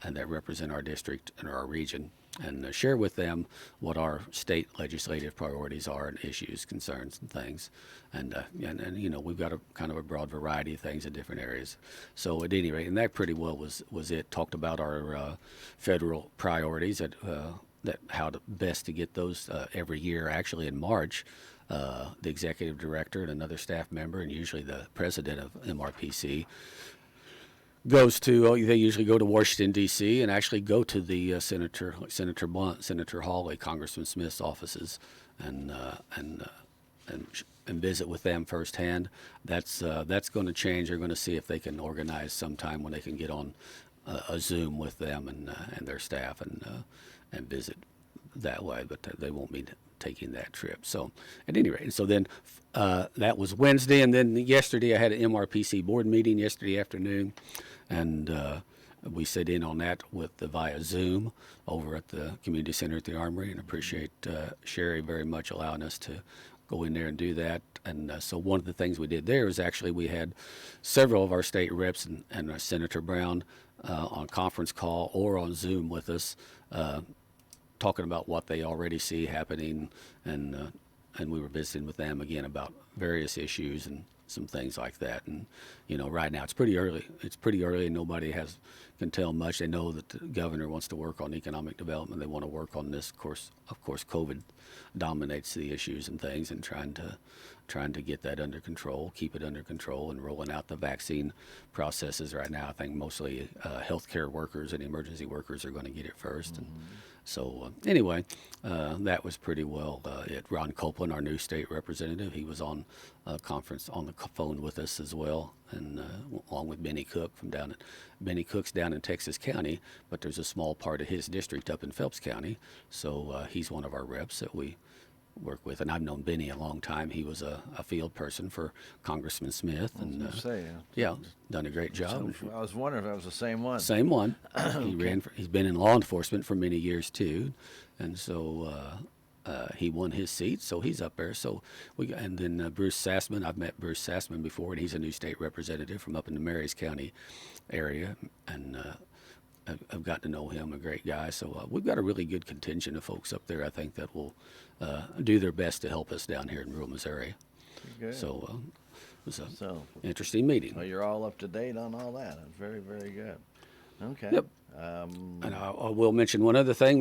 Speaker 2: that represent our district and our region, and share with them what our state legislative priorities are and issues, concerns, and things. And you know, we've got a kind of a broad variety of things in different areas. So at any rate, and that pretty well was it. Talked about our federal priorities, that how to best to get those every year. Actually, in March, the executive director and another staff member, and usually the president of MRPC, they usually go to Washington, D.C., and actually go to the Senator Blunt, Senator Hawley, Congressman Smith's offices, and visit with them firsthand. That's going to change. They're going to see if they can organize some time when they can get on a Zoom with them and their staff and visit that way, but they won't be taking that trip. So at any rate, so then that was Wednesday, and then yesterday I had an MRPC board meeting yesterday afternoon, and we sat in on that via Zoom over at the community center at the Armory, and appreciate Sherry very much allowing us to go in there and do that. And so one of the things we did there is actually we had several of our state reps and Senator Brown on conference call or on Zoom with us, talking about what they already see happening, and we were visiting with them again about various issues and some things like that. And you know, right now it's pretty early. And nobody can tell much. They know that the governor wants to work on economic development. They want to work on this. Of course, COVID dominates the issues and things, and trying to get that under control, keep it under control, and rolling out the vaccine processes right now. I think mostly healthcare workers and emergency workers are going to get it first. And so anyway, that was pretty well it. Ron Copeland, our new state representative, he was on a conference on the phone with us as well, and along with Benny Cook Benny Cook's down in Texas County, but there's a small part of his district up in Phelps County, so he's one of our reps that we work with. And I've known Benny a long time. He was a field person for Congressman Smith, and done a great job.
Speaker 1: So I was wondering if that was the same one.
Speaker 2: Same one. He's been in law enforcement for many years too, and so he won his seat, so he's up there. So and then Bruce Sassman. I've met Bruce Sassman before, and he's a new state representative from up in the Marys County area, and I've gotten to know him, a great guy. So we've got a really good contingent of folks up there, I think, that will do their best to help us down here in rural Missouri.
Speaker 1: Good.
Speaker 2: So it was an interesting meeting.
Speaker 1: Well, you're all up to date on all that. It's very, very good. Okay.
Speaker 2: Yep. And I will mention one other thing.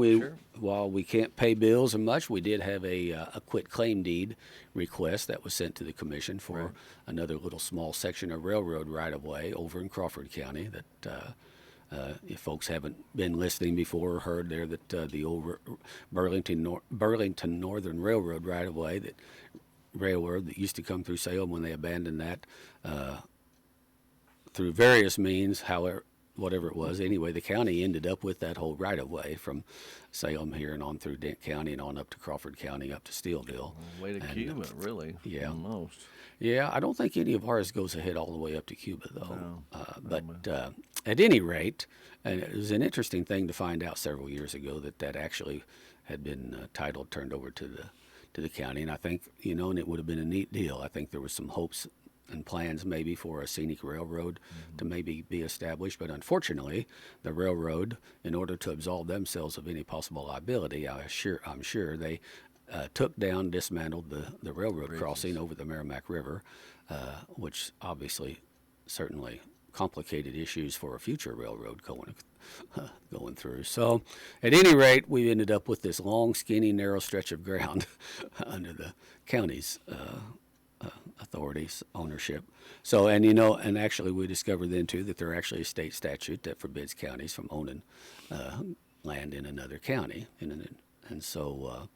Speaker 2: While we can't pay bills and much, we did have a quit claim deed request that was sent to the commission for another little small section of railroad right-of-way over in Crawford County that if folks haven't been listening before or heard there, that the old Burlington Northern Railroad right-of-way, that railroad that used to come through Salem, when they abandoned that through various means, however, whatever it was. Anyway, the county ended up with that whole right-of-way from Salem here and on through Dent County and on up to Crawford County, up to Steelville.
Speaker 1: Way to Cuba, really.
Speaker 2: Yeah.
Speaker 1: Almost.
Speaker 2: Yeah, I don't think any of ours goes ahead all the way up to Cuba, though.
Speaker 1: No.
Speaker 2: But at any rate, and it was an interesting thing to find out several years ago that actually had been turned over to the county. And I think, and it would have been a neat deal. I think there was some hopes and plans maybe for a scenic railroad to maybe be established. But unfortunately, the railroad, in order to absolve themselves of any possible liability, I'm sure they dismantled the railroad
Speaker 1: Bridges.
Speaker 2: crossing over the Merrimack River, which obviously certainly complicated issues for a future railroad going through. So at any rate, we ended up with this long, skinny, narrow stretch of ground under the county's authorities' ownership. So, and actually we discovered then too that there actually is a state statute that forbids counties from owning land in another county. And so,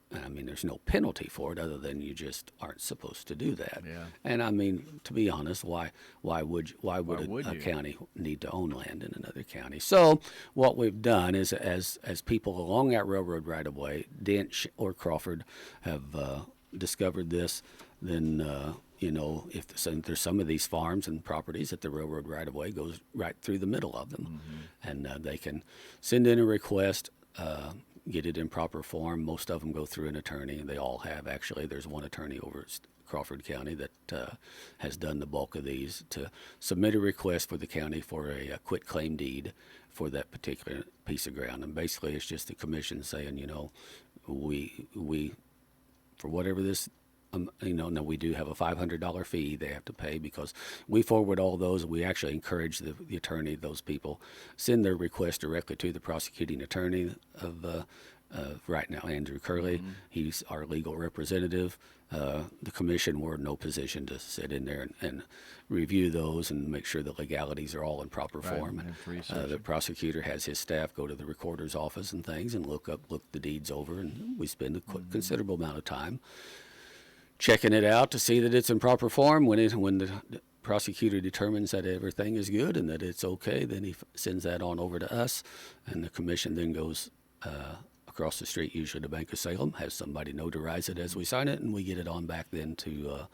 Speaker 2: there's no penalty for it other than you just aren't supposed to do that.
Speaker 1: Yeah.
Speaker 2: And to be honest, why would a
Speaker 1: you?
Speaker 2: county need to own land in another county? So what we've done is, as people along that railroad right of way, Dent or Crawford, have discovered this, then if there's some of these farms and properties that the railroad right of way goes right through the middle of them, and they can send in a request get it in proper form. Most of them go through an attorney, and they all have actually. There's one attorney over at Crawford County that has done the bulk of these to submit a request for the county for a quit claim deed for that particular piece of ground. And basically, it's just the commission saying, we for whatever this. No, we do have a $500 fee they have to pay because we forward all those. We actually encourage the attorney, those people, send their request directly to the prosecuting attorney of right now, Andrew Curley. Mm-hmm. He's our legal representative. The commission, we're in no position to sit in there and review those and make sure the legalities are all in proper form. The prosecutor has his staff go to the recorder's office and things and look the deeds over, and we spend a considerable amount of time checking it out to see that it's in proper form. When the prosecutor determines that everything is good and that it's okay, then he sends that on over to us, and the commission then goes across the street, usually to Bank of Salem, has somebody notarize it as we sign it, and we get it on back then to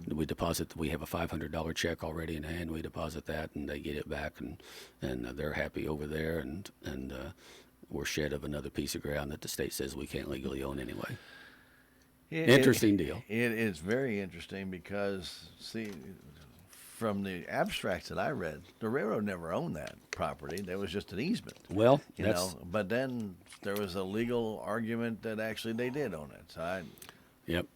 Speaker 2: we deposit. We have a $500 check already in hand. We deposit that, and they get it back, and they're happy over there, and we're shed of another piece of ground that the state says we can't legally own anyway. Interesting deal.
Speaker 1: It is very interesting because, see, from the abstracts that I read, the railroad never owned that property. There was just an easement.
Speaker 2: Well,
Speaker 1: but then there was a legal argument that actually they did own it. So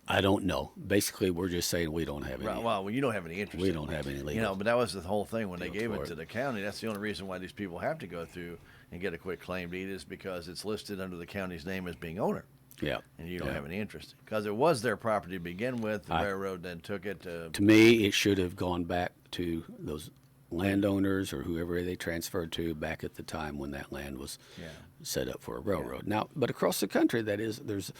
Speaker 2: I don't know. Basically, we're just saying we don't have any.
Speaker 1: Right, well, you don't have any interest.
Speaker 2: We don't have any legal.
Speaker 1: But that was the whole thing when they gave it to the county. That's the only reason why these people have to go through and get a quit claim deed is because it's listed under the county's name as being owner.
Speaker 2: Yeah.
Speaker 1: And you don't have any interest. Because it was their property to begin with. The railroad then took it to...
Speaker 2: To me, it should have gone back to those landowners or whoever they transferred to back at the time when that land was set up for a railroad. Yeah. Now, but across the country, that is, there's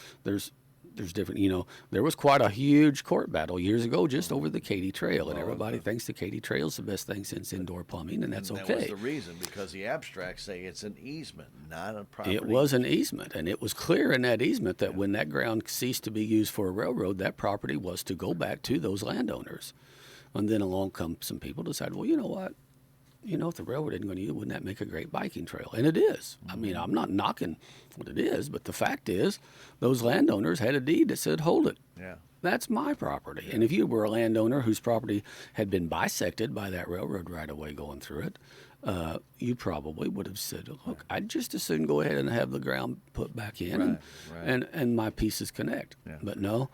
Speaker 2: different, there was quite a huge court battle years ago just over the Katy Trail, and everybody thinks the Katy Trail is the best thing since indoor plumbing, and that's okay.
Speaker 1: That was the reason, because the abstracts say it's an easement, not a property.
Speaker 2: It was an easement, and it was clear in that easement that when that ground ceased to be used for a railroad, that property was to go back to those landowners. And then along come some people decided, well, you know what? If the railroad isn't going to use it, wouldn't that make a great biking trail? And it is. I mean, I'm not knocking what it is, but the fact is those landowners had a deed that said, hold it.
Speaker 1: Yeah.
Speaker 2: That's my property. And if you were a landowner whose property had been bisected by that railroad right away going through it, you probably would have said, look, I'd just as soon go ahead and have the ground put back in and my pieces connect. Yeah. But no.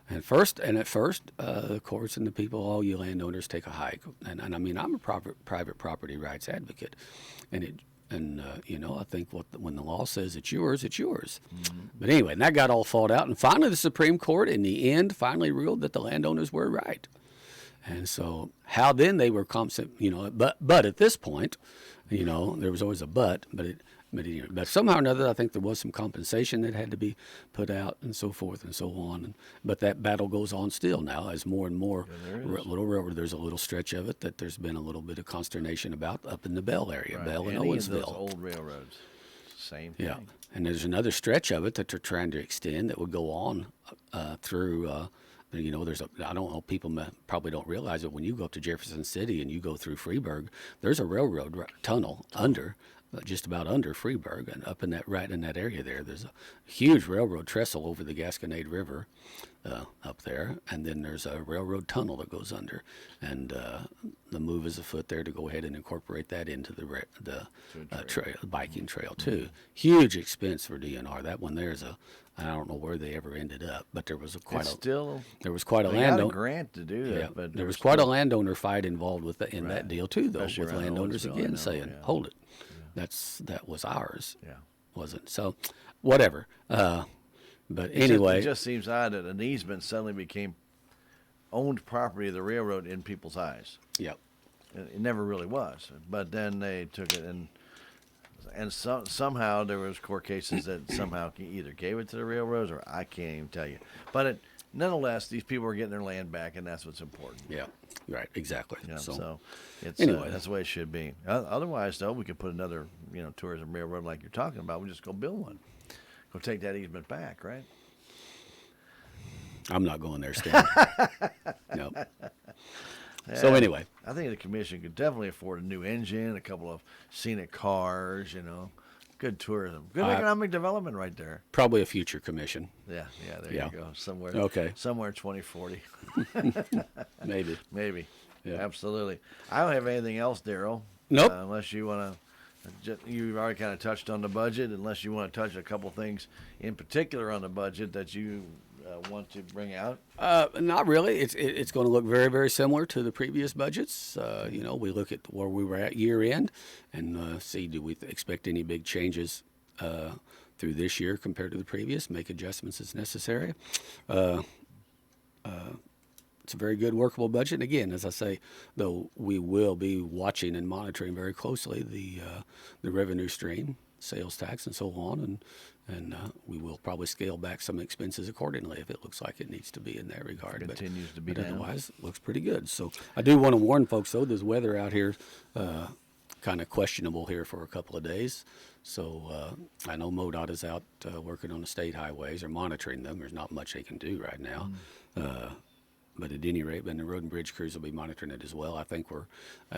Speaker 2: At first, the courts and the people, all you landowners take a hike. And I mean, I'm a private property rights advocate. I think when the law says it's yours, it's yours. Mm-hmm. But anyway, and that got all fought out. And finally, the Supreme Court, in the end, finally ruled that the landowners were right. And so how then they were but at this point, there was always a but But somehow or another, I think there was some compensation that had to be put out and so forth and so on. But that battle goes on still now as more and more little railroad. There's a little stretch of it that there's been a little bit of consternation about up in the Bell area, Bell and Owensville.
Speaker 1: Those old railroads, same thing.
Speaker 2: Yeah, and there's another stretch of it that they're trying to extend that would go on through. I don't know, people probably don't realize it. When you go up to Jefferson City and you go through Freeburg, there's a railroad tunnel just about under Freeburg, and up in that area there's a huge railroad trestle over the Gasconade River up there, and then there's a railroad tunnel that goes under, and the move is afoot there to go ahead and incorporate that into the biking trail too. Mm-hmm. Huge expense for DNR. That one I don't know where they ever ended up, but there was quite a landowner
Speaker 1: grant to do that.
Speaker 2: Yeah,
Speaker 1: but
Speaker 2: there was quite a landowner fight involved with that deal too, though, with landowners again saying, "Hold it." That was ours, wasn't so, whatever. But anyway,
Speaker 1: it just seems odd that an easement suddenly became owned property of the railroad in people's eyes.
Speaker 2: Yep,
Speaker 1: it never really was. But then they took it and somehow there was court cases that somehow either gave it to the railroads or I can't even tell you. But nonetheless, these people are getting their land back, and that's what's important.
Speaker 2: Yeah, right, exactly.
Speaker 1: So it's
Speaker 2: anyway,
Speaker 1: that's the way it should be. Otherwise, though, we could put another tourism railroad like you're talking about. We just go build one. Go take that easement back, right?
Speaker 2: I'm not going there, Stan. No. Yeah, so anyway,
Speaker 1: I think the commission could definitely afford a new engine, a couple of scenic cars, Good tourism. Good
Speaker 2: I-
Speaker 1: economic development right there.
Speaker 2: Probably a future commission.
Speaker 1: Yeah, there
Speaker 2: Yeah.
Speaker 1: you go. Somewhere.
Speaker 2: Okay.
Speaker 1: Somewhere 2040.
Speaker 2: Maybe.
Speaker 1: Maybe.
Speaker 2: Yeah.
Speaker 1: Absolutely. I don't have anything else, Darrell.
Speaker 2: Nope.
Speaker 1: Unless you want to. You've already kind of touched on the budget. Unless you want to touch a couple things in particular on the budget that you want to bring out.
Speaker 2: Not really. It's going to look very, very similar to the previous budgets. We look at where we were at year end and see, do we expect any big changes through this year compared to the previous, make adjustments as necessary. It's a very good workable budget. And again, as I say, though, we will be watching and monitoring very closely the revenue stream, sales tax, and so on, and we will probably scale back some expenses accordingly if it looks like it needs to be in that regard.
Speaker 1: Continues to be
Speaker 2: but
Speaker 1: down.
Speaker 2: otherwise, it looks pretty good. So I do want to warn folks, though, this weather out here kind of questionable here for a couple of days. So I know MoDOT is out working on the state highways or monitoring them. There's not much they can do right now. But at any rate, then the road and bridge crews will be monitoring it as well. I think we're,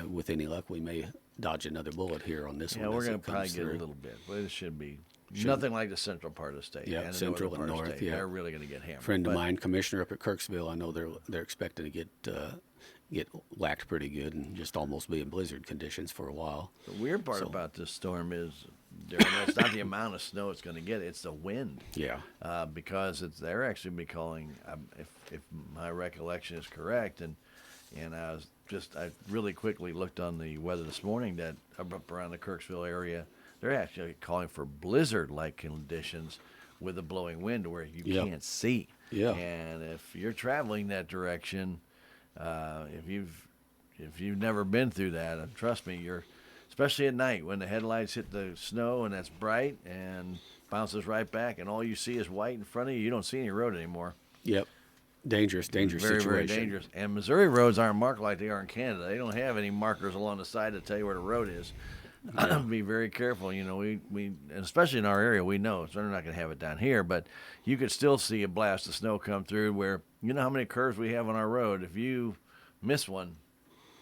Speaker 2: with any luck, we may dodge another bullet here on this one.
Speaker 1: Yeah, we're
Speaker 2: as
Speaker 1: going
Speaker 2: it
Speaker 1: to probably
Speaker 2: comes
Speaker 1: get a
Speaker 2: through.
Speaker 1: little bit, but it should be nothing like the central part of the state.
Speaker 2: Yeah,
Speaker 1: and the
Speaker 2: central
Speaker 1: northern
Speaker 2: and
Speaker 1: part of the
Speaker 2: north,
Speaker 1: state.
Speaker 2: yeah.
Speaker 1: They're really going to get hammered.
Speaker 2: Friend of
Speaker 1: But
Speaker 2: mine, commissioner up at Kirksville, I know they're expecting to get whacked pretty good and just almost be in blizzard conditions for a while.
Speaker 1: The weird part
Speaker 2: So-
Speaker 1: about this storm is, Darren, it's not the amount of snow it's going to get; it's the wind.
Speaker 2: Yeah.
Speaker 1: Because they're actually be calling, if my recollection is correct, and I really quickly looked on the weather this morning that up around the Kirksville area, they're actually calling for blizzard-like conditions with a blowing wind where you
Speaker 2: Yeah.
Speaker 1: can't see.
Speaker 2: Yeah.
Speaker 1: And if you're traveling that direction, if you've never been through that, and trust me, especially at night when the headlights hit the snow and that's bright and bounces right back, and all you see is white in front of you. You don't see any road anymore.
Speaker 2: Yep. Dangerous
Speaker 1: Very,
Speaker 2: situation.
Speaker 1: very dangerous. And Missouri roads aren't marked like they are in Canada. They don't have any markers along the side to tell you where the road is. Be very careful. We and especially in our area, we know. So they're not going to have it down here, but you could still see a blast of snow come through where, you know how many curves we have on our road. If you miss one,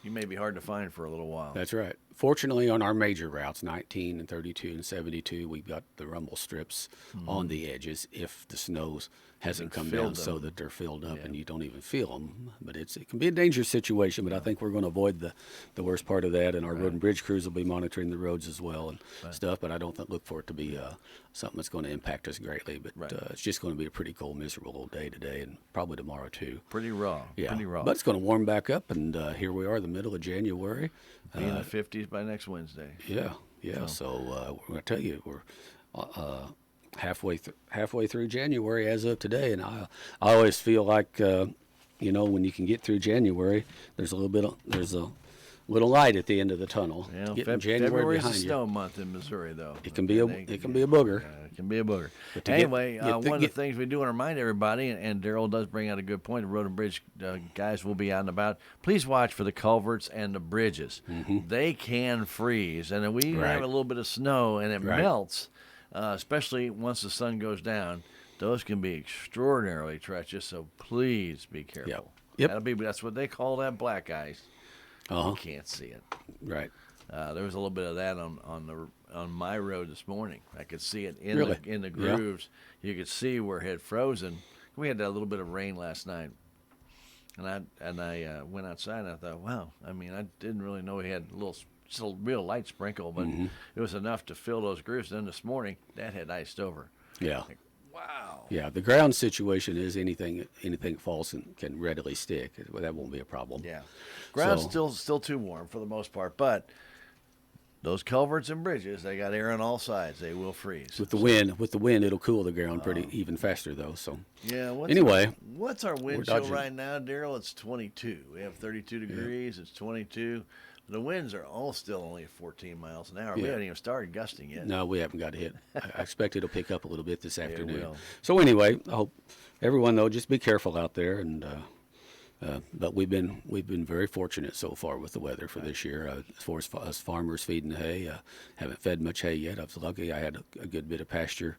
Speaker 1: you may be hard to find for a little while.
Speaker 2: That's right. Fortunately, on our major routes, 19 and 32 and 72, we've got the rumble strips on the edges if the snow hasn't come down
Speaker 1: filled
Speaker 2: so
Speaker 1: them.
Speaker 2: that they're filled up
Speaker 1: Yeah.
Speaker 2: and you don't even feel them. But it can be a dangerous situation, but I think we're going to avoid the worst part of that, and our road and bridge crews will be monitoring the roads as well and stuff, but I don't look for it to be something that's going to impact us greatly. But
Speaker 1: Right.
Speaker 2: it's just going to be a pretty cold, miserable old day today and probably tomorrow too.
Speaker 1: Pretty raw.
Speaker 2: Yeah,
Speaker 1: Pretty raw.
Speaker 2: but it's going to warm back up, and here we are, the middle of January.
Speaker 1: Be in the 50s by next Wednesday.
Speaker 2: Yeah. So we're going to tell you we're halfway through January as of today, and I always feel like when you can get through January, there's a little light at the end of the tunnel.
Speaker 1: Yeah,
Speaker 2: Getting January
Speaker 1: February's a
Speaker 2: behind you.
Speaker 1: snow month in Missouri, though.
Speaker 2: It can be a
Speaker 1: And
Speaker 2: it can be a booger.
Speaker 1: It can be a booger.
Speaker 2: But to
Speaker 1: Anyway,
Speaker 2: get
Speaker 1: one of the things we do want to remind everybody, and Darrell does bring out a good point, the road and bridge guys will be out and about. Please watch for the culverts and the bridges. They can freeze, and if we
Speaker 2: Right.
Speaker 1: have a little bit of snow and it
Speaker 2: Right.
Speaker 1: melts, especially once the sun goes down, those can be extraordinarily treacherous, so please be careful.
Speaker 2: Yep.
Speaker 1: That's what they call that black ice.
Speaker 2: Uh-huh.
Speaker 1: You can't see it.
Speaker 2: Right.
Speaker 1: There was a little bit of that on my road this morning. I could see it in
Speaker 2: Really?
Speaker 1: in the
Speaker 2: Yeah.
Speaker 1: grooves. You could see where it had frozen. We had that little bit of rain last night, and I went outside and I thought, wow. I mean, I didn't really know we had just a real light sprinkle, but it was enough to fill those grooves. Then this morning, that had iced over.
Speaker 2: Yeah.
Speaker 1: Wow.
Speaker 2: Yeah. The ground situation is anything falls and can readily stick. That won't be a problem.
Speaker 1: Yeah. Ground's
Speaker 2: So-
Speaker 1: still too warm for the most part, but those culverts and bridges, they got air on all sides. They will freeze.
Speaker 2: With the wind, it'll cool the ground pretty even faster though. So
Speaker 1: Yeah.
Speaker 2: anyway,
Speaker 1: What's our wind
Speaker 2: we're
Speaker 1: chill
Speaker 2: dodging.
Speaker 1: right now, Darrell? It's 22. We have 32 degrees. It's 22. The winds are all still only 14 miles an hour. We
Speaker 2: Yeah.
Speaker 1: haven't even started gusting yet.
Speaker 2: no, we haven't got hit. I expect it'll pick up a little bit this afternoon.
Speaker 1: will.
Speaker 2: So anyway, I hope everyone though just be careful out there, and but we've been very fortunate so far with the weather for this year. As far as us farmers feeding hay, haven't fed much hay yet. I was lucky; I had a good bit of pasture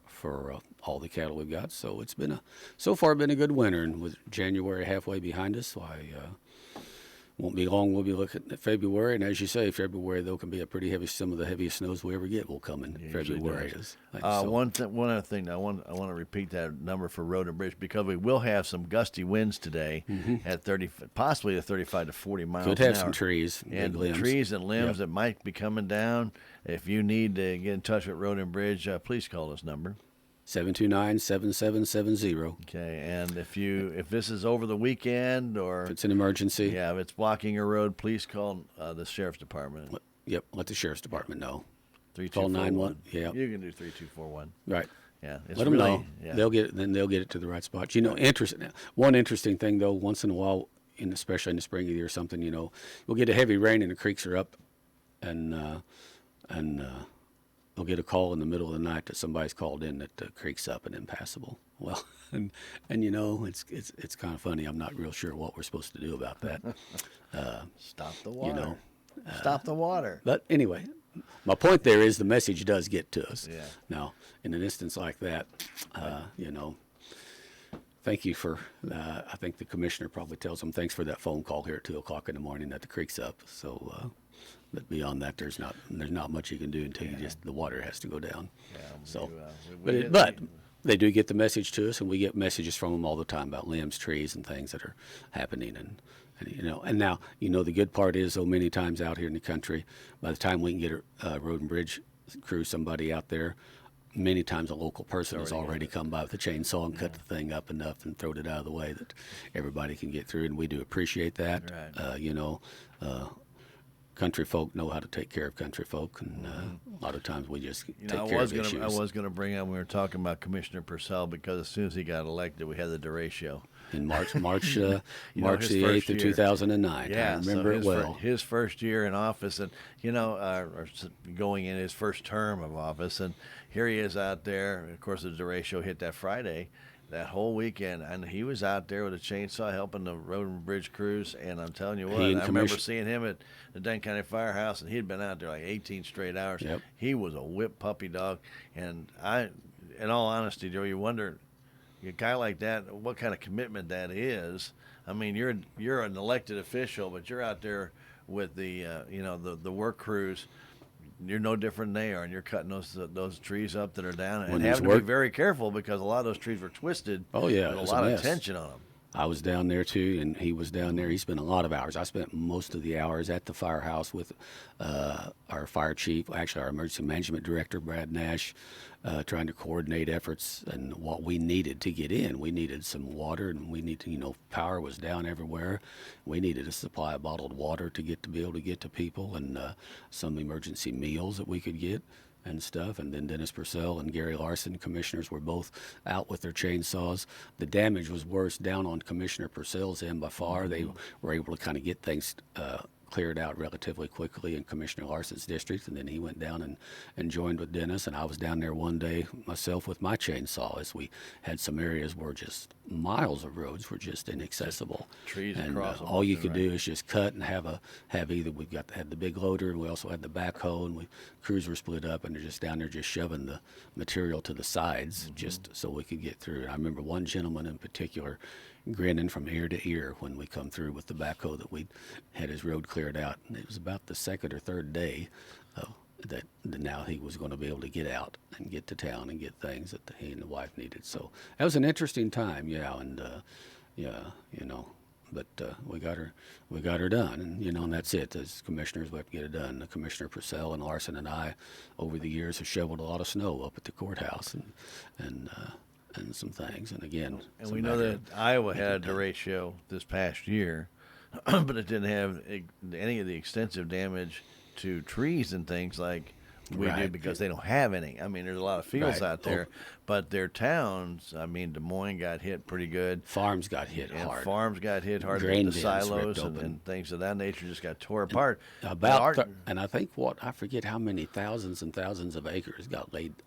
Speaker 2: for all the cattle we've got. So it's been so far been a good winter, and with January halfway behind us, Won't be long. We'll be looking at February, and as you say, February though can be a pretty heavy. Some of the heaviest snows we ever get will come in February.
Speaker 1: One other thing. I want to repeat that number for road and bridge because we will have some gusty winds today at 30, possibly to 35 to 40 miles.
Speaker 2: Could
Speaker 1: an
Speaker 2: have
Speaker 1: hour.
Speaker 2: some trees,
Speaker 1: and
Speaker 2: big limbs.
Speaker 1: trees and limbs that might be coming down. If you need to get in touch with Road and Bridge, please call this number.
Speaker 2: 729-7770.
Speaker 1: Okay, and if this is over the weekend or
Speaker 2: If it's an emergency,
Speaker 1: if it's blocking a road, please call the sheriff's department.
Speaker 2: let the sheriff's department know.
Speaker 1: 3241.
Speaker 2: Call 911. Yeah,
Speaker 1: You can do 3241.
Speaker 2: right.
Speaker 1: Yeah,
Speaker 2: Let them know. Yeah. They'll get it to the right spot. One interesting thing though, once in a while, especially in the spring of the year or something, we'll get a heavy rain and the creeks are up, and we'll get a call in the middle of the night that somebody's called in that the creek's up and impassable. Well, and it's kind of funny. I'm not real sure what we're supposed to do about that.
Speaker 1: Stop the water. Stop the water.
Speaker 2: But anyway, my point there is the message does get to us.
Speaker 1: Yeah.
Speaker 2: Now, in an instance like that, thank you for, I think the commissioner probably tells them, thanks for that phone call here at 2 o'clock in the morning that the creek's up. So, but beyond that, there's not much you can do until the water has to go down.
Speaker 1: Yeah,
Speaker 2: So,
Speaker 1: we
Speaker 2: but they do get the message to us, and we get messages from them all the time about limbs, trees, and things that are happening. And now, the good part is, many times out here in the country, by the time we can get a road and bridge crew, somebody out there, many times a local person has already come by with a chainsaw and cut the thing up enough and thrown it out of the way that everybody can get through. And we do appreciate that.
Speaker 1: Right.
Speaker 2: Country folk know how to take care of country folk, and a lot of times we just take care of issues.
Speaker 1: I was going to bring up, we were talking about Commissioner Purcell because as soon as he got elected, we had the derecho.
Speaker 2: In March the 8th of 2009.
Speaker 1: Yeah,
Speaker 2: I remember it well.
Speaker 1: His first year in office, and or going in his first term of office, and here he is out there. Of course, the derecho hit that Friday. That whole weekend, and he was out there with a chainsaw helping the road and bridge crews. And I'm telling you what, I remember seeing him at the Dent County Firehouse, and he'd been out there like 18 straight hours.
Speaker 2: Yep.
Speaker 1: He was a whip puppy dog, and in all honesty, Joe, you wonder, a guy like that, what kind of commitment that is. I mean, you're an elected official, but you're out there with the the work crews. You're no different than they are, and you're cutting those trees up that are down, and having to be very careful because a lot of those trees were twisted.
Speaker 2: Oh yeah,
Speaker 1: with a lot of tension on them.
Speaker 2: I was down there too, and he was down there. He spent a lot of hours. I spent most of the hours at the firehouse with our fire chief, actually our emergency management director, Brad Nash, trying to coordinate efforts and what we needed to get in. We needed some water, and we needed, power was down everywhere. We needed a supply of bottled water to be able to get to people, and some emergency meals that we could get and stuff. And then Dennis Purcell and Gary Larson, commissioners, were both out with their chainsaws. The damage was worse down on Commissioner Purcell's end by far. They were able to kind of get things cleared out relatively quickly in Commissioner Larson's district, and then he went down and joined with Dennis, and I was down there one day myself with my chainsaw as we had some areas where just miles of roads were just inaccessible.
Speaker 1: Trees
Speaker 2: and
Speaker 1: across them.
Speaker 2: all you could do is just cut and have either we've got to have the big loader, and we also had the backhoe, and crews were split up, and they're just down there just shoving the material to the sides just so we could get through. And I remember one gentleman in particular grinning from ear to ear when we come through with the backhoe that we had his road cleared out. And it was about the second or third day that now he was going to be able to get out and get to town and get things that he and the wife needed. So that was an interesting time, and but we got her done, and and that's it. As commissioners, we have to get it done. Commissioner Purcell and Larson and I, over the years, have shoveled a lot of snow up at the courthouse and some things. And again,
Speaker 1: and we know that Iowa had a derecho this past year, but it didn't have any of the extensive damage to trees and things like we do because they don't have any. I mean, there's a lot of fields out there, but their towns, I mean, Des Moines got hit pretty good.
Speaker 2: Farms got hit hard.
Speaker 1: Farms got hit hard. The silos and things of that nature just got tore apart.
Speaker 2: And I think I forget how many thousands and thousands of acres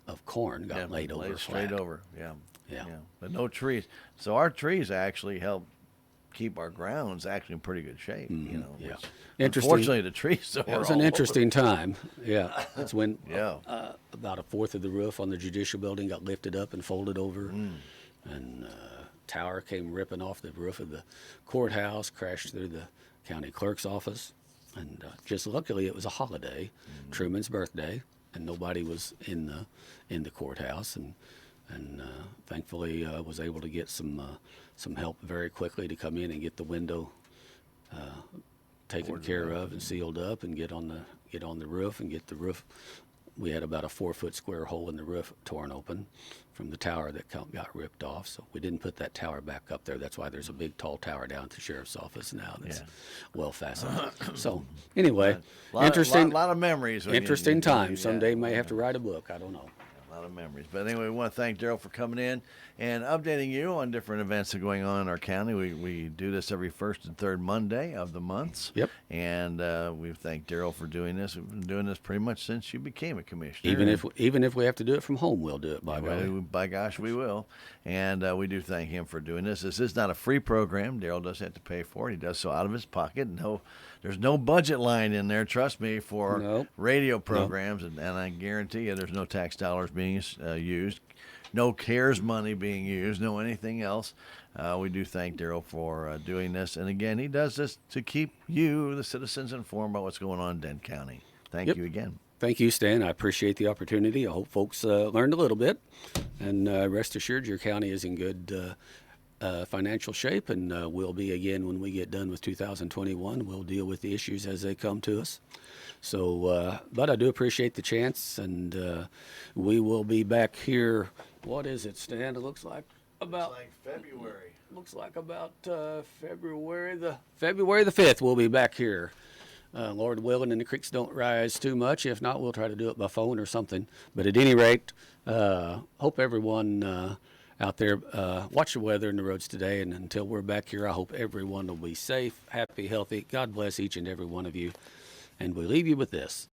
Speaker 2: of corn got laid over
Speaker 1: straight
Speaker 2: flat.
Speaker 1: over. Yeah. But no trees. So our trees actually help keep our grounds actually in pretty good shape.
Speaker 2: Yeah.
Speaker 1: Unfortunately, the trees
Speaker 2: It was an interesting time. Yeah. That's when about a fourth of the roof on the judicial building got lifted up and folded over, and tower came ripping off the roof of the courthouse, crashed through the county clerk's office. And just luckily it was a holiday, Truman's birthday, and nobody was in the courthouse. And thankfully was able to get some help very quickly to come in and get the window taken care of and sealed up, and get on the roof and get the roof. We had about a 4-foot square hole in the roof torn open from the tower that got ripped off. So we didn't put that tower back up there. That's why there's a big tall tower down at the sheriff's office now that's well fastened. So anyway, interesting.
Speaker 1: Lot of memories.
Speaker 2: Interesting times. Someday may have to write a book. I don't know.
Speaker 1: A lot of memories. But anyway, we want to thank Darrell for coming in and updating you on different events that are going on in our county. We do this every first and third Monday of the months.
Speaker 2: Yep.
Speaker 1: And we thank Darrell for doing this. We've been doing this pretty much since you became a commissioner.
Speaker 2: Even if we have to do it from home, we'll do it.
Speaker 1: By gosh, we will. And we do thank him for doing this. This is not a free program. Darrell does have to pay for it. He does so out of his pocket. There's no budget line in there, trust me, for radio programs. And I guarantee you there's no tax dollars being used, no CARES money being used, no anything else. We do thank Darrell for doing this. And again, he does this to keep you, the citizens, informed about what's going on in Dent County. Thank you again.
Speaker 2: Thank you, Stan. I appreciate the opportunity. I hope folks learned a little bit. And rest assured, your county is in good financial shape, and will be again when we get done with 2021. We'll deal with the issues as they come to us. So, but I do appreciate the chance, and we will be back here. What is it, Stan? It looks like about
Speaker 1: February.
Speaker 2: Looks like about February the 5th. We'll be back here. Lord willing, and the creeks don't rise too much. If not, we'll try to do it by phone or something. But at any rate, hope everyone out there watch the weather and the roads today. And until we're back here, I hope everyone will be safe, happy, healthy. God bless each and every one of you. And we leave you with this.